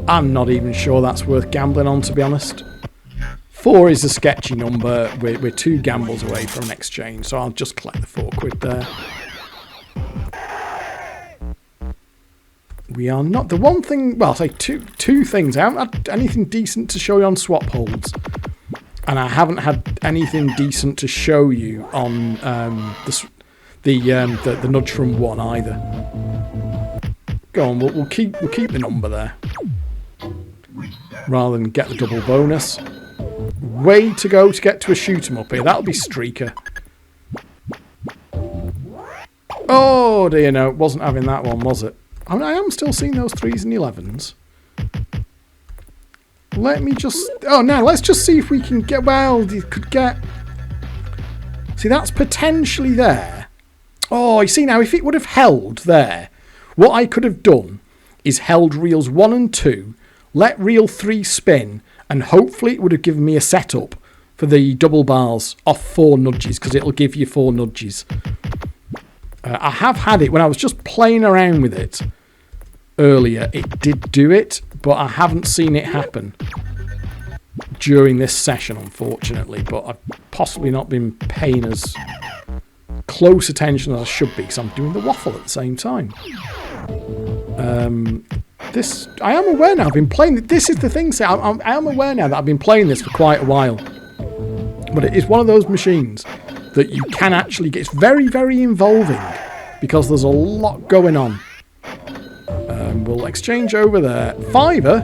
I'm not even sure that's worth gambling on, to be honest. 4 is a sketchy number. We're 2 gambles away from an exchange, so I'll just collect the 4 quid there. We are not... The one thing... Well, I'll say two things. I haven't had anything decent to show you on swap holds. And I haven't had anything decent to show you on the nudge from 1 either. Go on, we'll keep the number there. Rather than get the double bonus. Way to go to get to a shoot 'em up here. That'll be streaker. Oh dear, no, it wasn't having that one, was it? I mean, I am still seeing those 3s and 11s. Let me just... Oh, now, let's just see if we can get... Well, you could get... See, that's potentially there. Oh, you see now, if it would have held there, what I could have done is held reels 1 and 2, let reel 3 spin, and hopefully it would have given me a setup for the double bars off 4 nudges, because it'll give you 4 nudges. I have had it when I was just playing around with it earlier. It did do it, but I haven't seen it happen during this session, unfortunately. But I've possibly not been paying as close attention as I should be, because I'm doing the waffle at the same time. This, I am aware now, I've been playing, this is the thing, I am aware now that I've been playing this for quite a while. But it is one of those machines that you can actually get, it's very, very involving, because there's a lot going on. We'll exchange over there. Fiver.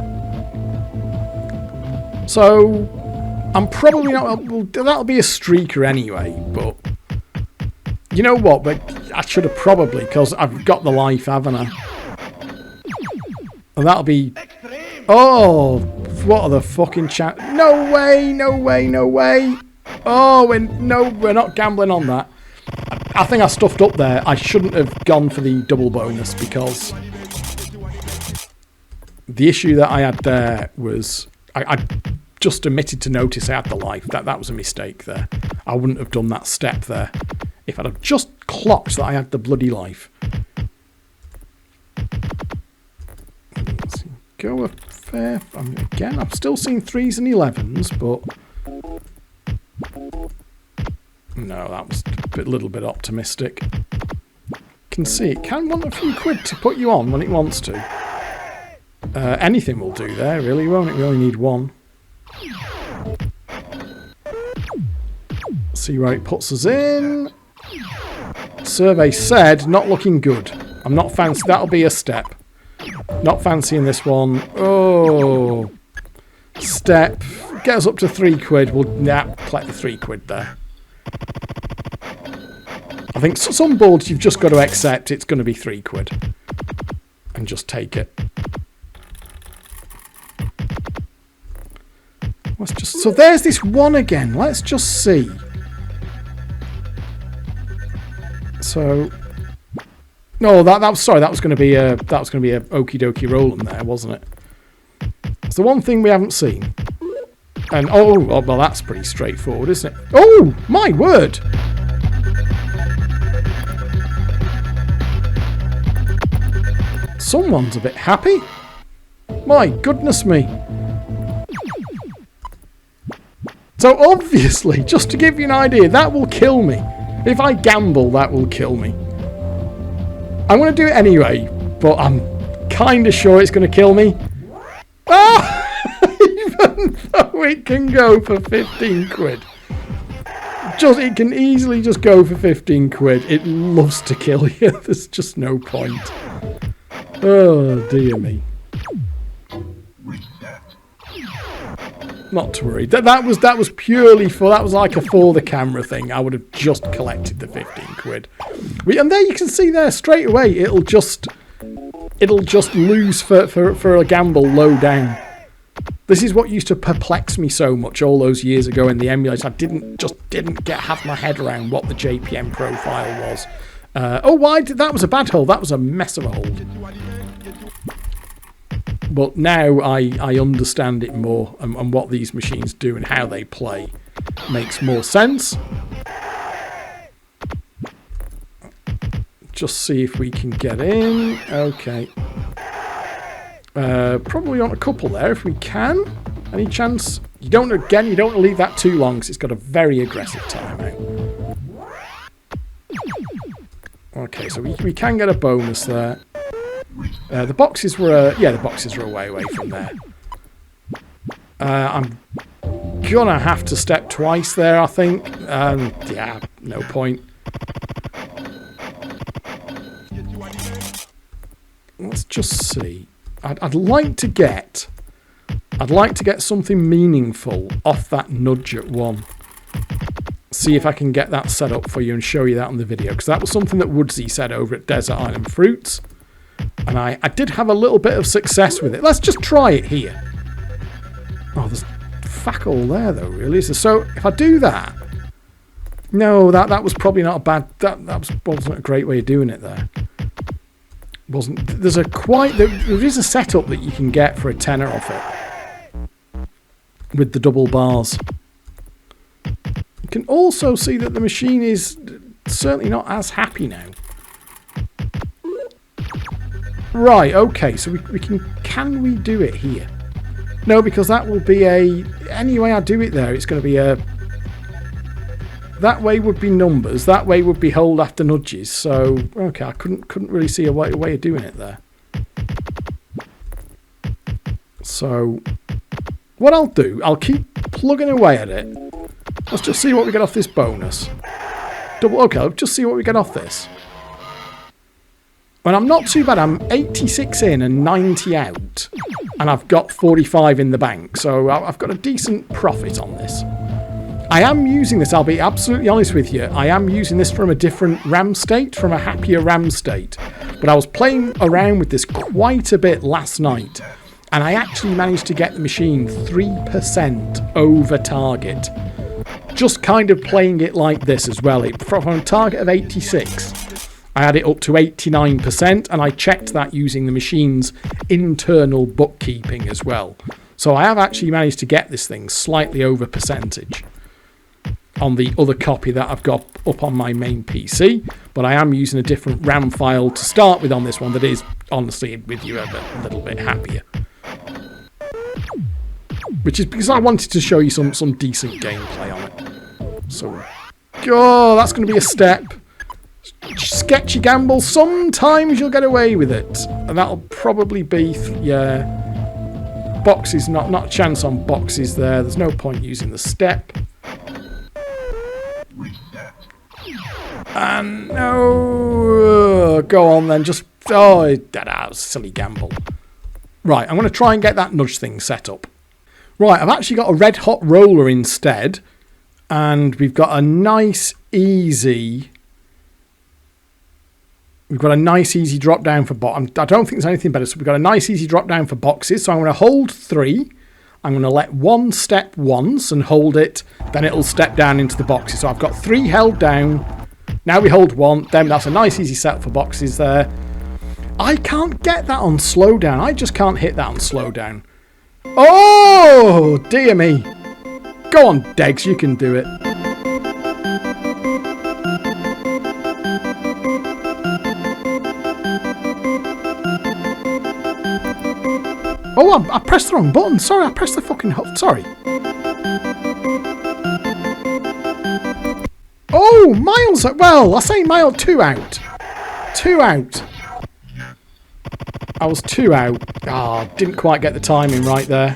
So, I'm probably not, that'll be a streaker anyway, but you know what, but I should have probably, because I've got the life, haven't I? And that'll be... Oh, what are the fucking chat? No way, no way, no way. Oh, we're not gambling on that. I think I stuffed up there. I shouldn't have gone for the double bonus, because the issue that I had there was... I just omitted to notice I had the life. That was a mistake there. I wouldn't have done that step there if I'd have just clocked that I had the bloody life. Go a fair... again, I'm still seeing 3s and 11s, but... No, that was a little bit optimistic. Can see it can want a few quid to put you on when it wants to. Anything will do there, really, won't it? We only need 1. See where it puts us in. Survey said, not looking good. I'm not fancy. That'll be a step. Not fancying this one. Oh. Step. Get us up to 3 quid. We'll collect the 3 quid there. I think some boards you've just got to accept it's going to be 3 quid. And just take it. Let's just... So there's this one again. Let's just see. So... No, that was sorry. That was going to be a okie dokie rolling there, wasn't it? It's the one thing we haven't seen. And oh, well, that's pretty straightforward, isn't it? Oh, my word! Someone's a bit happy. My goodness me. So obviously, just to give you an idea, that will kill me. If I gamble, that will kill me. I'm going to do it anyway, but I'm kind of sure it's going to kill me. Ah! Even though it can go for 15 quid. It can easily just go for 15 quid. It loves to kill you. There's just no point. Oh, dear me. Not to worry. That was purely for... That was like a for the camera thing. I would have just collected the 15 quid. And there you can see there straight away. It'll just lose for a gamble low down. This is what used to perplex me so much all those years ago in the emulator. I didn't have my head around what the JPM profile was. That was a bad hold. That was a mess of a hold. But now I understand it more, and what these machines do and how they play makes more sense. Just see if we can get in. Okay. Probably on a couple there if we can. Any chance? You don't want to leave that too long because it's got a very aggressive timeout. Okay, so we can get a bonus there. The boxes were, the boxes were away from there. I'm gonna have to step twice there, I think. Yeah, no point. Let's just see. I'd like to get something meaningful off that nudge at 1. See if I can get that set up for you and show you that on the video, because that was something that Woodsy said over at Desert Island Fruits, and I did have a little bit of success with it. Let's just try it here. Oh, there's fuck all there though, really. So if I do that, no, that was probably not a bad. That wasn't a great way of doing it there. Wasn't there's a there is a setup that you can get for a tenner off it with the double bars. You can also see that the machine is certainly not as happy now. Right, okay, so we can we do it here? No, because that will be any way I do it there, it's going to be that way would be numbers, that way would be hold after nudges. So, okay, I couldn't really see a way of doing it there. So, what I'll do, I'll keep plugging away at it. Let's just see what we get off this bonus. Okay, let's just see what we get off this. And I'm not too bad. I'm 86 in and 90 out. And I've got 45 in the bank. So I've got a decent profit on this. I am using this, I'll be absolutely honest with you. I am using this from a different RAM state, from a happier RAM state. But I was playing around with this quite a bit last night. And I actually managed to get the machine 3% over target. Just kind of playing it like this as well. From a target of 86, I had it up to 89%, and I checked that using the machine's internal bookkeeping as well. So I have actually managed to get this thing slightly over percentage on the other copy that I've got up on my main PC, but I am using a different RAM file to start with on this one that is, honestly, with you a little bit happier. Which is because I wanted to show you some decent gameplay on it. So, oh, that's going to be a step. Sketchy gamble. Sometimes you'll get away with it, and that'll probably be boxes. Not a chance on boxes there. There's no point using the step. And no, go on then. Just that was a silly gamble. Right, I'm going to try and get that nudge thing set up. Right, I've actually got a red hot roller instead, and we've got a nice easy. We've got a nice easy drop down for I don't think there's anything better. So we've got a nice easy drop down for boxes. So I'm going to hold 3. I'm going to let 1 step once and hold it. Then it'll step down into the boxes. So I've got 3 held down. Now we hold 1. Then that's a nice easy set for boxes there. I can't get that on slowdown. I just can't hit that on slowdown. Oh, dear me. Go on, Degs, you can do it. Oh, I pressed the wrong button. Sorry, I pressed the fucking... Sorry. Oh, miles... Well, I say mile 2 out. 2 out. I was 2 out. Ah, didn't quite get the timing right there.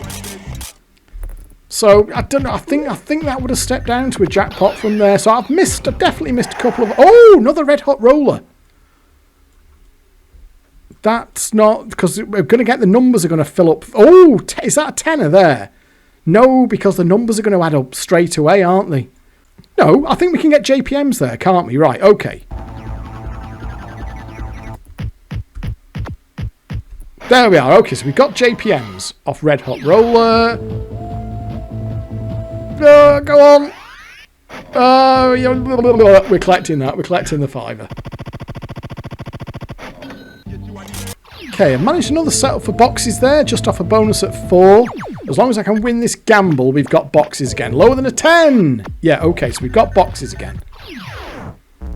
So, I don't know. I think that would have stepped down to a jackpot from there. So I've definitely missed a couple of... Oh, another red hot roller. That's not... Because we're going to get... The numbers are going to fill up... Oh, is that a tenner there? No, because the numbers are going to add up straight away, aren't they? No, I think we can get JPMs there, can't we? Right, okay. There we are. Okay, so we've got JPMs off red hot roller. Go on. We're collecting that. We're collecting the $5. Okay, I've managed another setup for boxes there, just off a bonus at 4. As long as I can win this gamble, we've got boxes again. Lower than a 10! Yeah, okay, so we've got boxes again.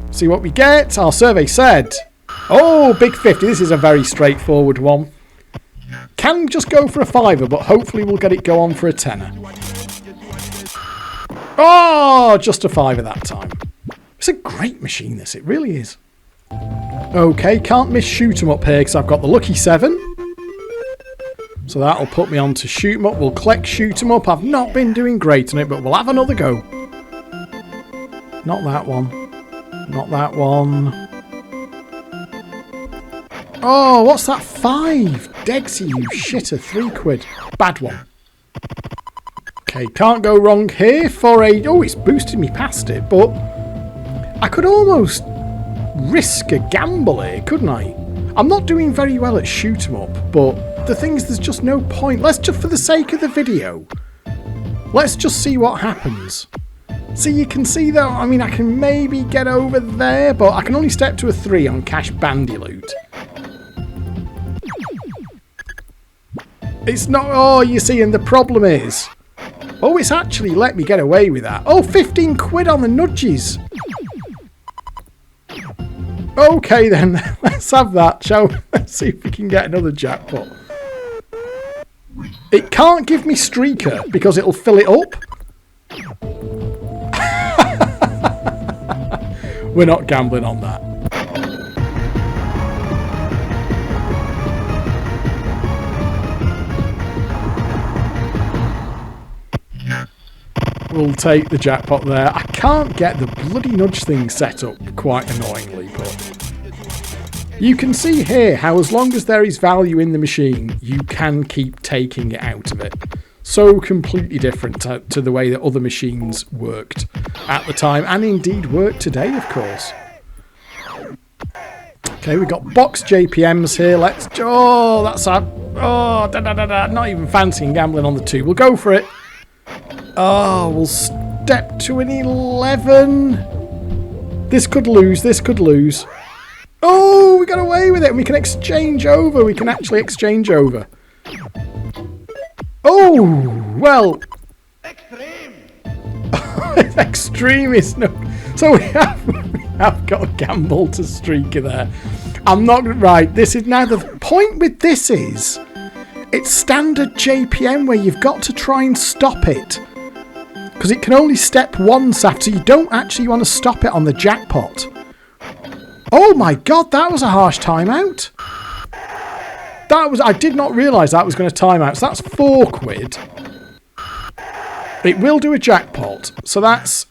See what we get. Our survey said... Oh, big 50. This is a very straightforward one. Can just go for a $5, but hopefully we'll get it go on for a tenner. Oh, just a 5 that time. It's a great machine, this. It really is. Okay, can't miss shoot 'em up here because I've got the lucky 7. So that'll put me on to shoot 'em up. We'll collect shoot 'em up. I've not been doing great on it, but we'll have another go. Not that one. Not that one. Oh, what's that? 5. Degsy, you shitter. 3 quid. Bad one. Okay, can't go wrong here for a... Oh, it's boosted me past it, but I could almost risk a gamble here, couldn't I? I'm not doing very well at shoot 'em up, but the thing is, there's just no point. Let's just, for the sake of the video, let's just see what happens. See, you can see though, I mean, I can maybe get over there, but I can only step to a 3 on cash BANDILOOT. It's not... Oh, you see, and the problem is... Oh, it's actually let me get away with that. Oh, 15 quid on the nudges. Okay then, let's have that, shall we? Let's see if we can get another jackpot. It can't give me streaker because it'll fill it up. We're not gambling on that. We'll take the jackpot there. I can't get the bloody nudge thing set up, quite annoyingly, but you can see here how as long as there is value in the machine, you can keep taking it out of it. So completely different to the way that other machines worked at the time, and indeed work today, of course. Okay, we've got box JPMs here. Let's... Oh, that's a... Oh, not even fancying gambling on the 2. We'll go for it. Oh, we'll step to an 11. This could lose. This could lose. Oh, we got away with it. And we can exchange over. We can actually exchange over. Oh, well. Extreme. Extreme is no... So we have got a gamble to streaker there. I'm not... Right, this is... Now, the point with this is... It's standard JPM where you've got to try and stop it. Because it can only step once after. You don't actually want to stop it on the jackpot. Oh my god, that was a harsh timeout. That was... I did not realise that was going to time out. So that's 4 quid. It will do a jackpot. So that's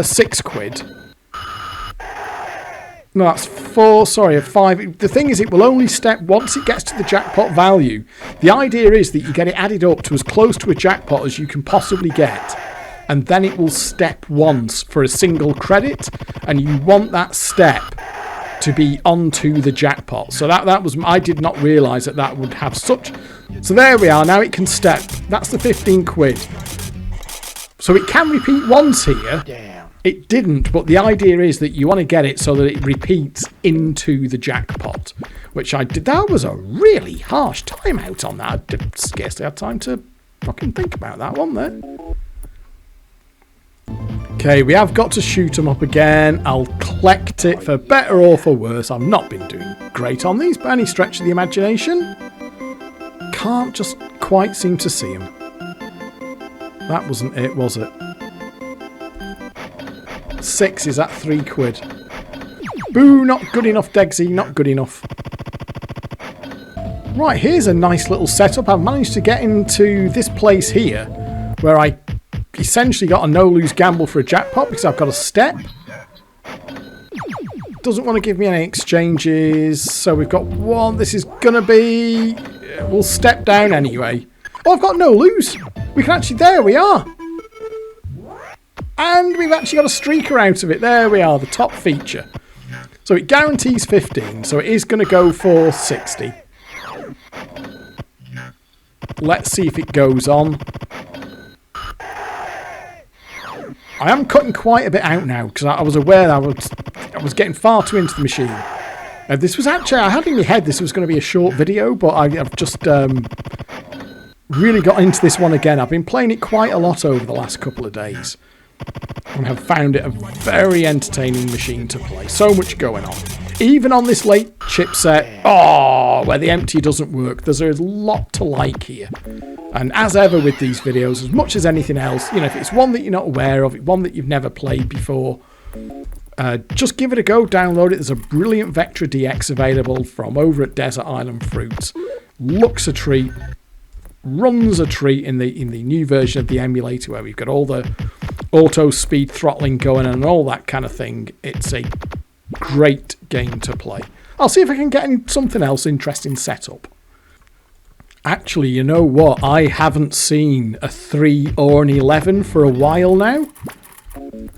6 quid. No, that's 4, sorry, 5. The thing is, it will only step once it gets to the jackpot value. The idea is that you get it added up to as close to a jackpot as you can possibly get. And then it will step once for a single credit. And you want that step to be onto the jackpot. So that was... I did not realise that that would have such... So there we are. Now it can step. That's the 15 quid. So it can repeat once here. It didn't, but the idea is that you want to get it so that it repeats into the jackpot, which I did. That was a really harsh timeout on that. I did scarcely have time to fucking think about that one there. Okay, we have got to shoot them up again. I'll collect it for better or for worse. I've not been doing great on these by any stretch of the imagination. Can't just quite seem to see them. That wasn't it, was it? 6 is at 3 quid. Boo, not good enough, Degsy, not good enough. Right, here's a nice little setup. I've managed to get into this place here where I essentially got a no-lose gamble for a jackpot because I've got a step. Doesn't want to give me any exchanges, so we've got 1. This is going to be... We'll step down anyway. Oh, I've got no lose. We can actually... There we are. And we've actually got a streaker out of it. There we are, the top feature. So it guarantees 15, so it is going to go for 60. Let's see if it goes on. I am cutting quite a bit out now, because I was aware that I was getting far too into the machine. This was actually... I had in my head this was going to be a short video, but I've just really got into this one again. I've been playing it quite a lot over the last couple of days. And have found it a very entertaining machine to play. So much going on. Even on this late chipset, where the empty doesn't work, there's a lot to like here. And as ever with these videos, as much as anything else, you know, if it's one that you're not aware of, one that you've never played before, just give it a go, download it. There's a brilliant Vectra DX available from over at Desert Island Fruits. Looks a treat, runs a treat in the new version of the emulator where we've got all the auto speed throttling going and all that kind of thing. It's a great game to play. I'll see if I can get something else interesting set up. Actually, you know what? I haven't seen a 3 or an 11 for a while now. And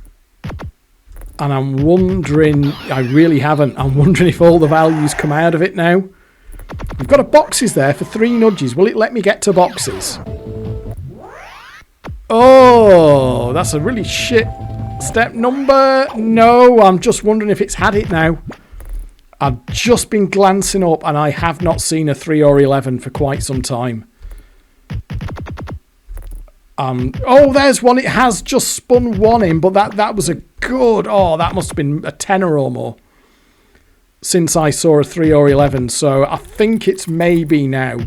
I'm wondering, I really haven't, I'm wondering if all the values come out of it now. We've got a boxes there for 3 nudges. Will it let me get to boxes? Oh, that's a really shit step number. No, I'm just wondering if it's had it now. I've just been glancing up and I have not seen a 3 or 11 for quite some time. Oh, there's one. It has just spun 1 in, but that was a good... Oh, that must have been a tenner or more since I saw a 3 or 11. So I think it's maybe now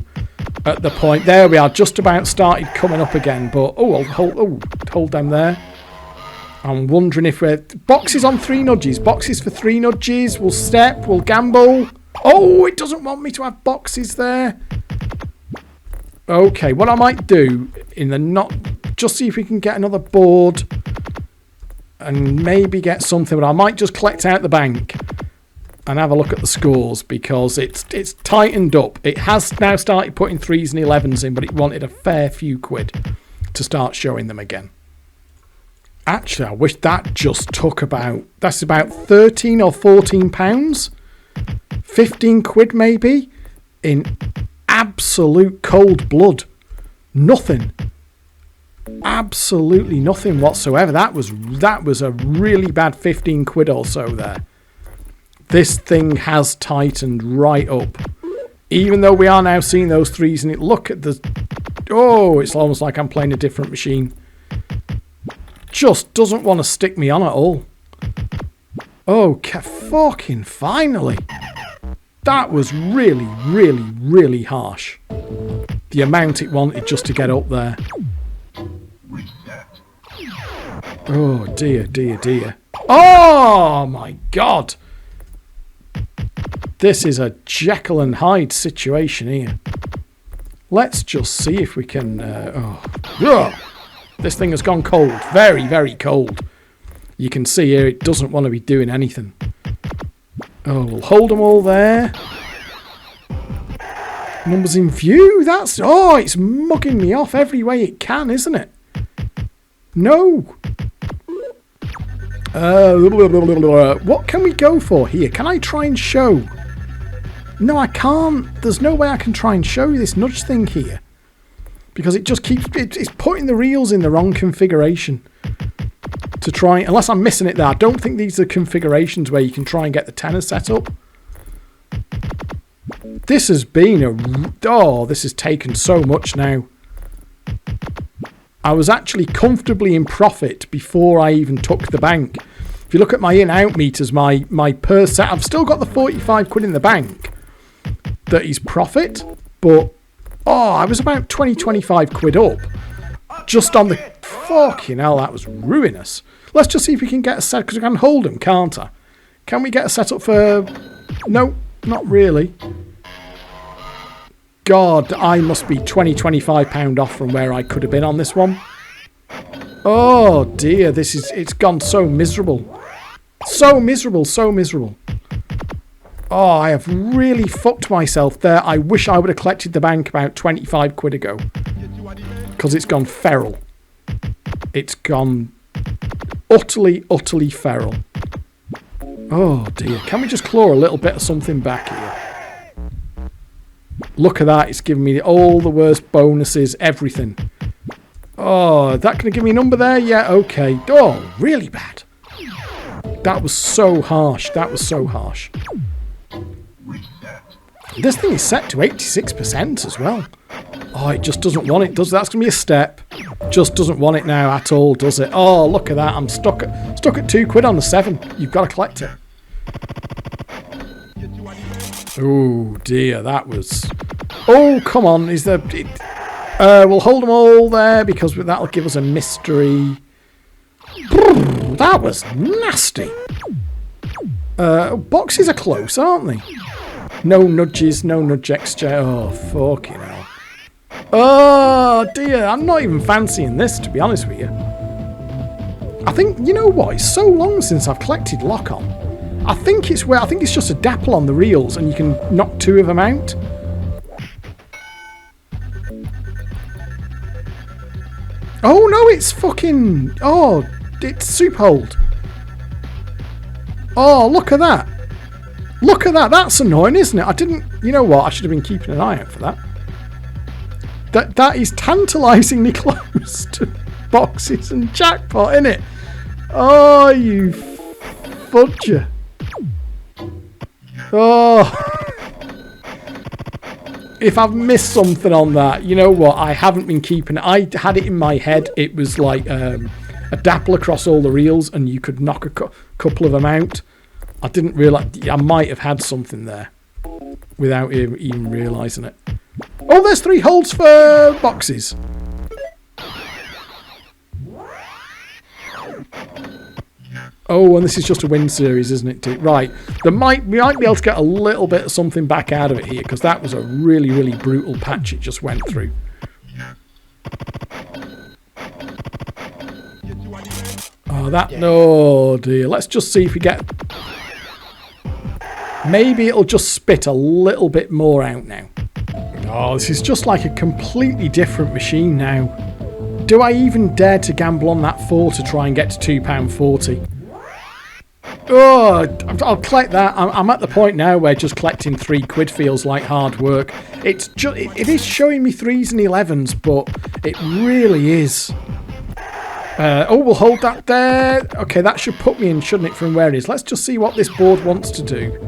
at the point. There we are, just about started coming up again. But, I'll hold them there. I'm wondering if we're... Boxes on 3 nudges. Boxes for 3 nudges. We'll step. We'll gamble. Oh, it doesn't want me to have boxes there. Okay, what I might do in the not... Just see if we can get another board. And maybe get something. But I might just collect out the bank. And have a look at the scores. Because it's tightened up. It has now started putting 3s and 11s in. But it wanted a fair few quid to start showing them again. Actually, I wish that just took about... That's about 13 or 14 pounds. 15 quid maybe. In absolute cold blood. Nothing. Absolutely nothing whatsoever. That was a really bad 15 quid or so there. This thing has tightened right up. Even though we are now seeing those 3s and it... Look at the... Oh, it's almost like I'm playing a different machine. Just doesn't want to stick me on at all. Oh, fucking finally. That was really, really, really harsh. The amount it wanted just to get up there. Oh, dear, dear, dear. Oh, my God. This is a Jekyll and Hyde situation here. Let's just see if we can... This thing has gone cold. Very, very cold. You can see here it doesn't want to be doing anything. Oh, we'll hold them all there. Numbers in view. That's... Oh, it's mugging me off every way it can, isn't it? No. What can we go for here? Can I try and show? No, I can't. There's no way I can try and show you this nudge thing here. Because it just keeps... It's putting the reels in the wrong configuration. To try... Unless I'm missing it there. I don't think these are configurations where you can try and get the tenor set up. This has been a... Oh, this has taken so much now. I was actually comfortably in profit before I even took the bank. If you look at my in-out meters, my per set... I've still got the 45 quid in the bank. That is profit. But... Oh, I was about 20-25 quid up. Just on the... Fucking hell, that was ruinous. Let's just see if we can get a set... Because I can hold them, can't I? Can we get a setup for... No, not really. God, I must be 20-25 pound off from where I could have been on this one. Oh, dear. This is... It's gone so miserable. So miserable, so miserable. Oh, I have really fucked myself there. I wish I would have collected the bank about 25 quid ago. Because it's gone feral. It's gone utterly, utterly feral. Oh, dear. Can we just claw a little bit of something back here? Look at that. It's giving me all the worst bonuses, everything. Oh, is that going to give me a number there? Yeah, okay. Oh, really bad. That was so harsh. That was so harsh. This thing is set to 86% as well. Oh, it just doesn't want it, does it? That's going to be a step. Just doesn't want it now at all, does it? Oh, look at that. I'm stuck at 2 quid on the 7. You've got to collect it. Oh, dear. That was... Oh, come on. Is there... We'll hold them all there because that'll give us a mystery. That was nasty. Boxes are close, aren't they? No nudges, no nudge exchange. Oh, fucking hell. Oh, dear. I'm not even fancying this, to be honest with you. I think, you know what? It's so long since I've collected lock-on. I think it's just a dapple on the reels and you can knock 2 of them out. Oh, no, it's fucking... Oh, it's soup hold. Oh, look at that. Look at that. That's annoying, isn't it? I didn't... You know what? I should have been keeping an eye out for that. That is tantalisingly close to boxes and jackpot, isn't it? Oh, you fudger. Oh. If I've missed something on that, you know what? I haven't been keeping it. I had it in my head. It was like a dapple across all the reels and you could knock a couple of them out. I didn't realise. I might have had something there without even realising it. Oh, there's 3 holds for boxes. Oh, and this is just a win series, isn't it? Right. We might be able to get a little bit of something back out of it here because that was a really, really brutal patch it just went through. Oh, oh dear. Let's just see if we get... Maybe it'll just spit a little bit more out now. Oh, this is just like a completely different machine now. Do I even dare to gamble on that 4 to try and get to £2.40? Oh, I'll collect that. I'm at the point now where just collecting £3 feels like hard work. It is showing me 3s and 11s, but it really is. Oh, we'll hold that there. Okay, that should put me in, shouldn't it, from where it is? Let's just see what this board wants to do.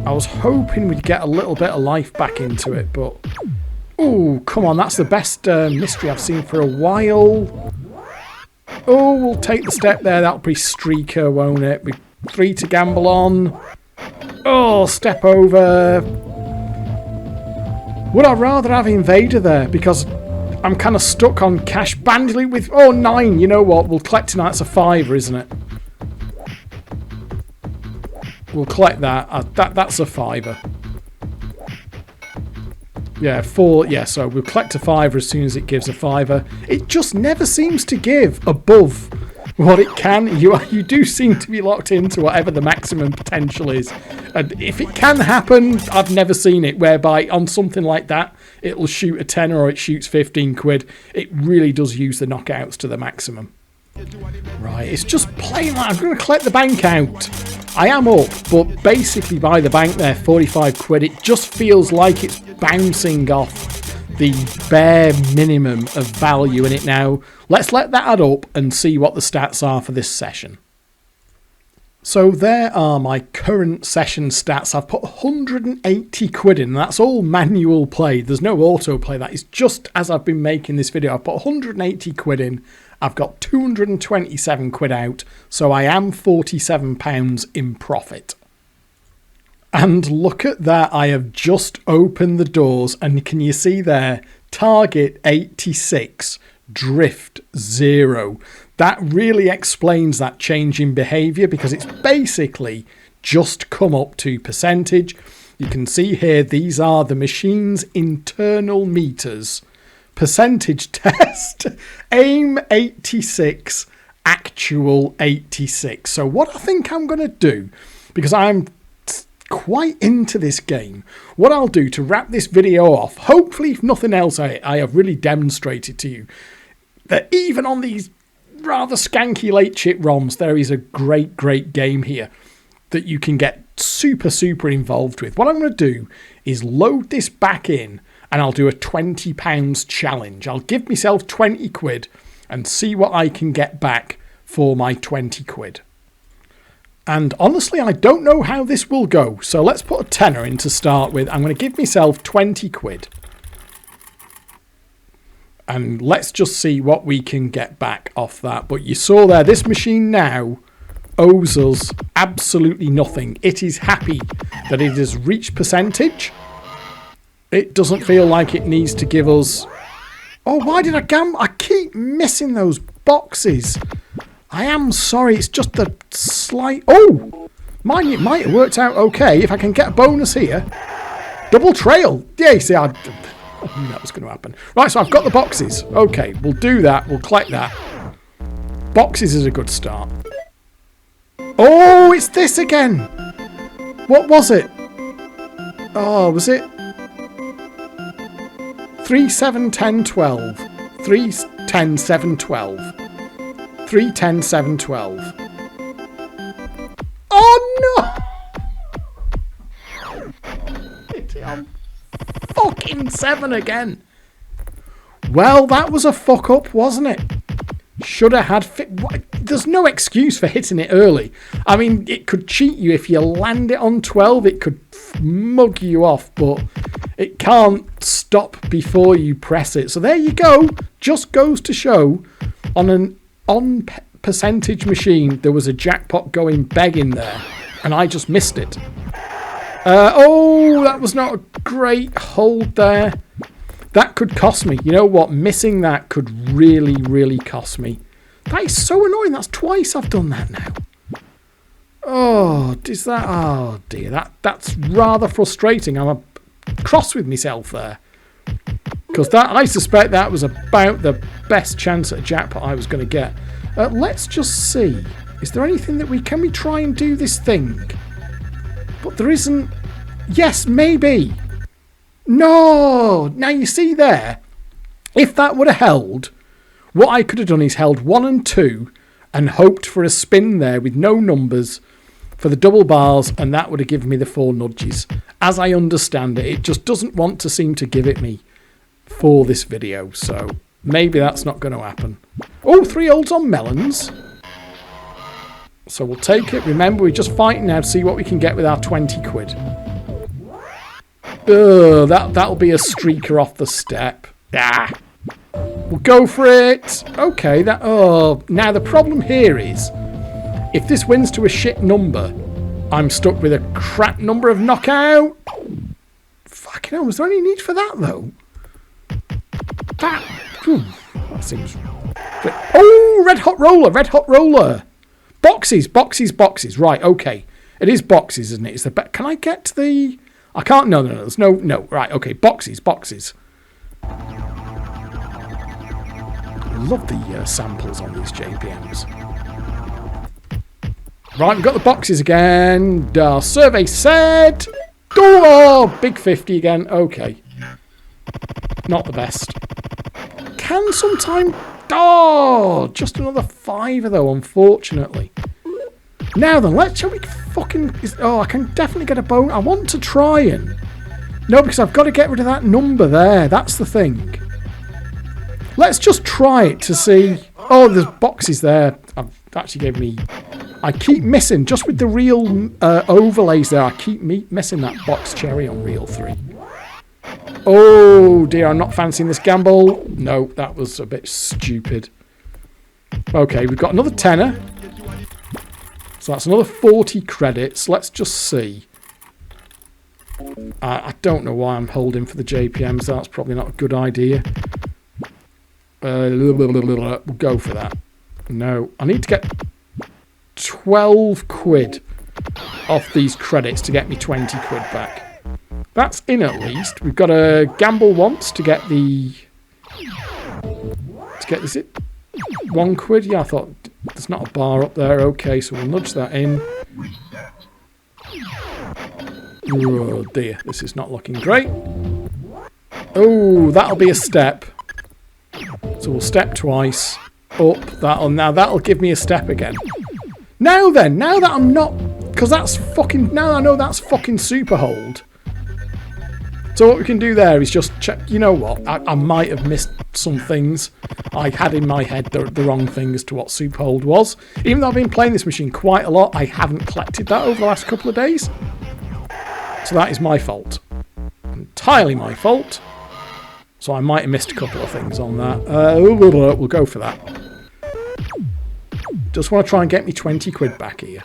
I was hoping we'd get a little bit of life back into it, but... Oh, come on, that's the best mystery I've seen for a while. Oh, we'll take the step there. That'll be streaker, won't it? With 3 to gamble on. Oh, step over. Would I rather have Invader there? Because I'm kind of stuck on cash. Bandiloot with... Oh, 9. You know what? We'll collect tonight. It's a 5, isn't it? We'll collect that. That's a 5. Yeah, 4. Yeah, so we'll collect a 5 as soon as it gives a 5. It just never seems to give above what it can. You do seem to be locked into whatever the maximum potential is. And if it can happen, I've never seen it, whereby on something like that, it'll shoot a 10 or it shoots £15. It really does use the knockouts to the maximum. Right, it's just plain like I'm going to collect the bank out. I am up, but basically by the bank there, £45. It just feels like it's bouncing off the bare minimum of value in it now. Let's let that add up and see what the stats are for this session. So there are my current session stats. I've put £180 in. That's all manual play. There's no autoplay. That is just as I've been making this video. I've put £180 in. I've got £227 out. So I am £47 in profit. And look at that. I have just opened the doors. And can you see there? Target 86. Drift 0. That really explains that change in behaviour because it's basically just come up to percentage. You can see here these are the machine's internal meters. Percentage test, aim 86, actual 86. So what I think I'm going to do, because I'm quite into this game, what I'll do to wrap this video off, hopefully if nothing else I have really demonstrated to you, that even on these rather skanky late chip ROMs, there is a great game here that you can get super involved with. What I'm going to do is load this back in and I'll do a £20 challenge. I'll give myself £20 and see what I can get back for my £20. And honestly, I don't know how this will go. So let's put a tenner in to start with. I'm going to give myself £20. And let's just see what we can get back off that. But you saw there, this machine now owes us absolutely nothing. It is happy that it has reached percentage. It doesn't feel like it needs to give us Oh, why did I gamble? I keep missing those boxes. I am sorry. It's just the slight... Oh! Mind it might have worked out okay if I can get a bonus here. Double trail. Yeah, you see, I knew that was going to happen. Right, so I've got the boxes. Okay, we'll do that. We'll collect that. Boxes is a good start. Oh, it's this again. What was it? Oh, was it? 3, 7, 10, 12. 3, 10, 7, 12. 3, 10, 7, 12. Oh, no! It's on fucking 7 again. Well, that was a fuck up, wasn't it? Should have had... There's no excuse for hitting it early. I mean, it could cheat you if you land it on 12. It could mug you off, but it can't stop before you press it. So there you go. Just goes to show on an on-percentage machine, there was a jackpot going begging there, and I just missed it. Oh, that was not a great hold there. That could cost me. You know what? Missing that could really, really cost me. That is so annoying. That's twice I've done that now. Oh, is that... Oh, dear. That's rather frustrating. I'm cross with myself there. Because that, I suspect that was about the best chance at a jackpot I was going to get. Let's just see. Is there anything that we... Can we try and do this thing? But there isn't... Yes, maybe. No! Now you see there, if that would have held, what I could have done is held 1 and 2 and hoped for a spin there with no numbers for the double bars, and that would have given me the 4 nudges. As I understand it, it just doesn't want to seem to give it me for this video, so maybe that's not going to happen. Oh, 3 holds on melons. So we'll take it. Remember, we're just fighting now to see what we can get with our 20 quid. That'll be a streaker off the step. Ah, we'll go for it. Okay, that. Oh, now the problem here is, if this wins to a shit number, I'm stuck with a crap number of knockout. Fucking hell, was there any need for that though? That seems. Oh, red hot roller, red hot roller. Boxes, boxes, boxes. Right, okay, it is boxes, isn't it? It's the can I get to the? I can't, no, there's no, right, okay, boxes. I love the samples on these JPMs. Right, we've got the boxes again. Survey said, oh, big 50 again, okay. Not the best. Can sometime, just another 5 though, unfortunately. Now then, shall we fucking... I can definitely get a bone. I want to try and... No, because I've got to get rid of that number there. That's the thing. Let's just try it to see... Oh, there's boxes there. I've actually gave me... I keep missing, just with the real overlays there, I keep missing that box cherry on reel 3. Oh, dear, I'm not fancying this gamble. No, that was a bit stupid. Okay, we've got another tenner. So that's another 40 credits. Let's just see. I don't know why I'm holding for the JPMs. That's probably not a good idea. We'll go for that. No, I need to get 12 quid off these credits to get me 20 quid back. That's in at least. We've got to gamble once to get the... Is it 1 quid? Yeah, I thought... There's not a bar up there. Okay, so we'll nudge that in. Oh dear, this is not looking great. Oh, that'll be a step. So we'll step twice. Up. Now that'll give me a step again. Now then, now that I'm not... Because that's fucking... Now I know that's fucking super hold. So what we can do there is just check... You know what? I might have missed some things. I had in my head the wrong thing as to what super hold was. Even though I've been playing this machine quite a lot, I haven't collected that over the last couple of days. So that is my fault. Entirely my fault. So I might have missed a couple of things on that. We'll go for that. Just want to try and get me 20 quid back here.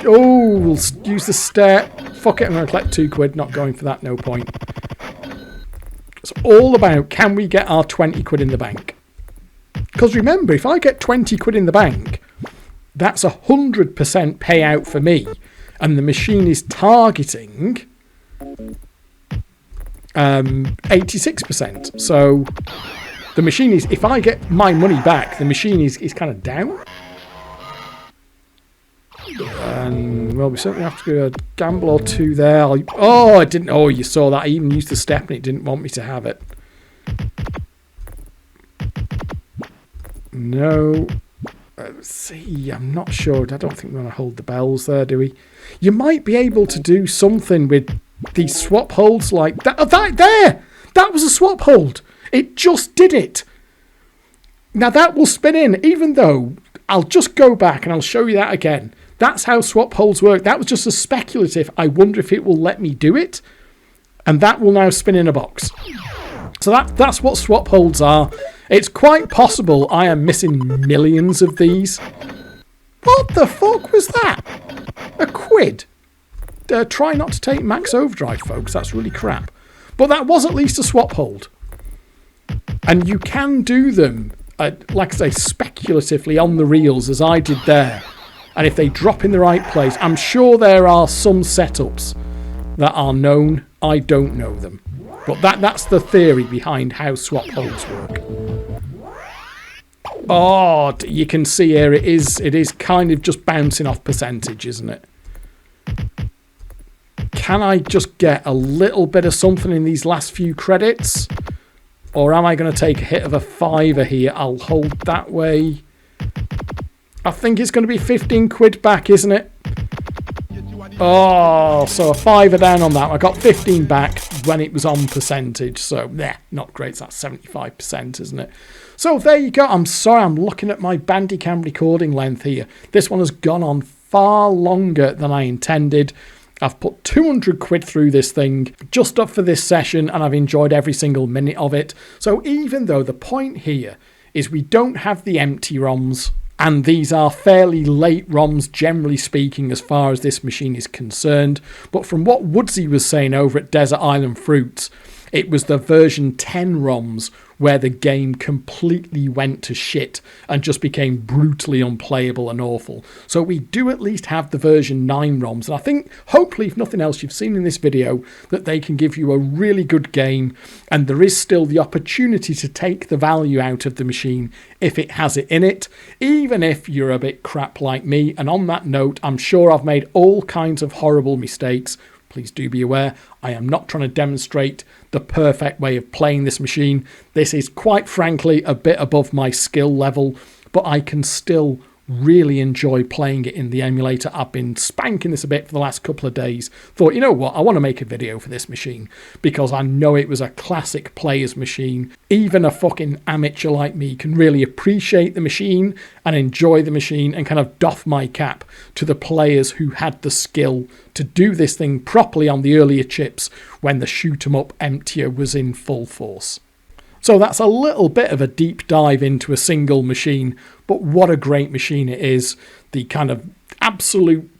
Oh, we'll use the step. Fuck it, I'm going to collect 2 quid. Not going for that, no point. It's all about, can we get our 20 quid in the bank? Because remember, if I get 20 quid in the bank, that's 100% payout for me. And the machine is targeting 86%. So the machine is, if I get my money back, the machine is kind of down. And, well, we certainly have to do a gamble or two there. Oh, I didn't. Oh, you saw that. I even used the step and it didn't want me to have it. No. Let's see, I'm not sure. I don't think we're going to hold the bells there, do we? You might be able to do something with these swap holds like that. Oh, that was a swap hold. It just did it. Now that will spin in, even though I'll just go back and I'll show you that again. That's how swap holds work. That was just a speculative. I wonder if it will let me do it. And that will now spin in a box. So that's what swap holds are. It's quite possible I am missing millions of these. What the fuck was that? A quid? Try not to take MAX-OVERDRIVE, folks. That's really crap. But that was at least a swap hold. And you can do them, like I say, speculatively on the reels, as I did there. And if they drop in the right place, I'm sure there are some setups that are known. I don't know them. But that's the theory behind how swap holds work. Oh, you can see here it is kind of just bouncing off percentage, isn't it? Can I just get a little bit of something in these last few credits? Or am I going to take a hit of a fiver here? I'll hold that way. I think it's going to be 15 quid back, isn't it? Oh, so a fiver down on that. I got 15 back when it was on percentage. So, not great. So that's 75%, isn't it? So there you go. I'm sorry, I'm looking at my Bandicam recording length here. This one has gone on far longer than I intended. I've put 200 quid through this thing just up for this session, and I've enjoyed every single minute of it. So even though the point here is we don't have the empty ROMs, and these are fairly late ROMs, generally speaking, as far as this machine is concerned. But from what Woodsy was saying over at Desert Island Fruits, it was the version 10 ROMs where the game completely went to shit and just became brutally unplayable and awful. So we do at least have the version 9 ROMs. And I think, hopefully, if nothing else, you've seen in this video that they can give you a really good game. And there is still the opportunity to take the value out of the machine if it has it in it, even if you're a bit crap like me. And on that note, I'm sure I've made all kinds of horrible mistakes. Please do be aware, I am not trying to demonstrate the perfect way of playing this machine. This is quite frankly a bit above my skill level, but I can still really enjoy playing it in the emulator. I've been spanking this a bit for the last couple of days. Thought, you know what, I want to make a video for this machine because I know it was a classic player's machine. Even a fucking amateur like me can really appreciate the machine and enjoy the machine and kind of doff my cap to the players who had the skill to do this thing properly on the earlier chips when the shoot 'em up emptier was in full force. So that's a little bit of a deep dive into a single machine, but what a great machine it is. The kind of absolute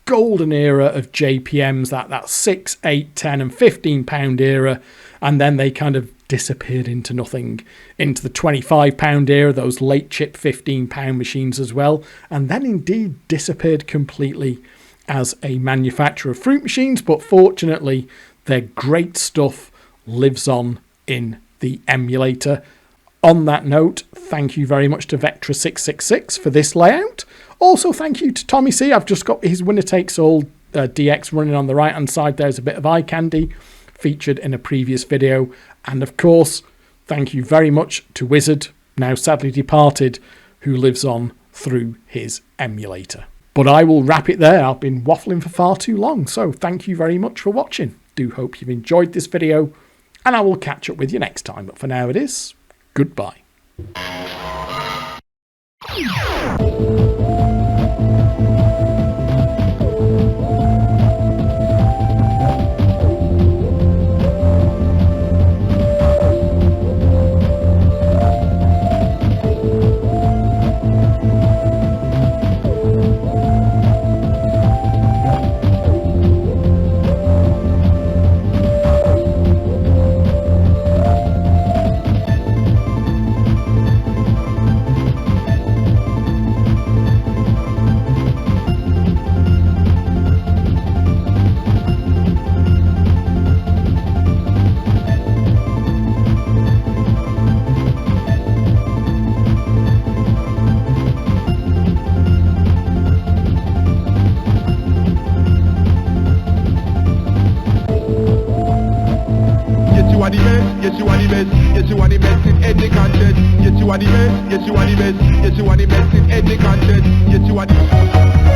golden era of JPMs, that 6, 8, 10 and 15 pound era, and then they kind of disappeared into nothing, into the 25 pound era, those late chip 15 pound machines as well, and then indeed disappeared completely as a manufacturer of fruit machines, but fortunately their great stuff lives on in the emulator. On that note, thank you very much to Vectra666 for this layout. Also, thank you to Tommy C. I've just got his winner takes all DX running on the right hand side. There's a bit of eye candy featured in a previous video. And of course, thank you very much to Wizard, now sadly departed, who lives on through his emulator. But I will wrap it there. I've been waffling for far too long. So thank you very much for watching. Do hope you've enjoyed this video, and I will catch up with you next time. But for now it is goodbye. yes you are the best, yes you are the best in any contest. Yes you are the best, yes you are the best, yes you are the best in any contest. Yes you are the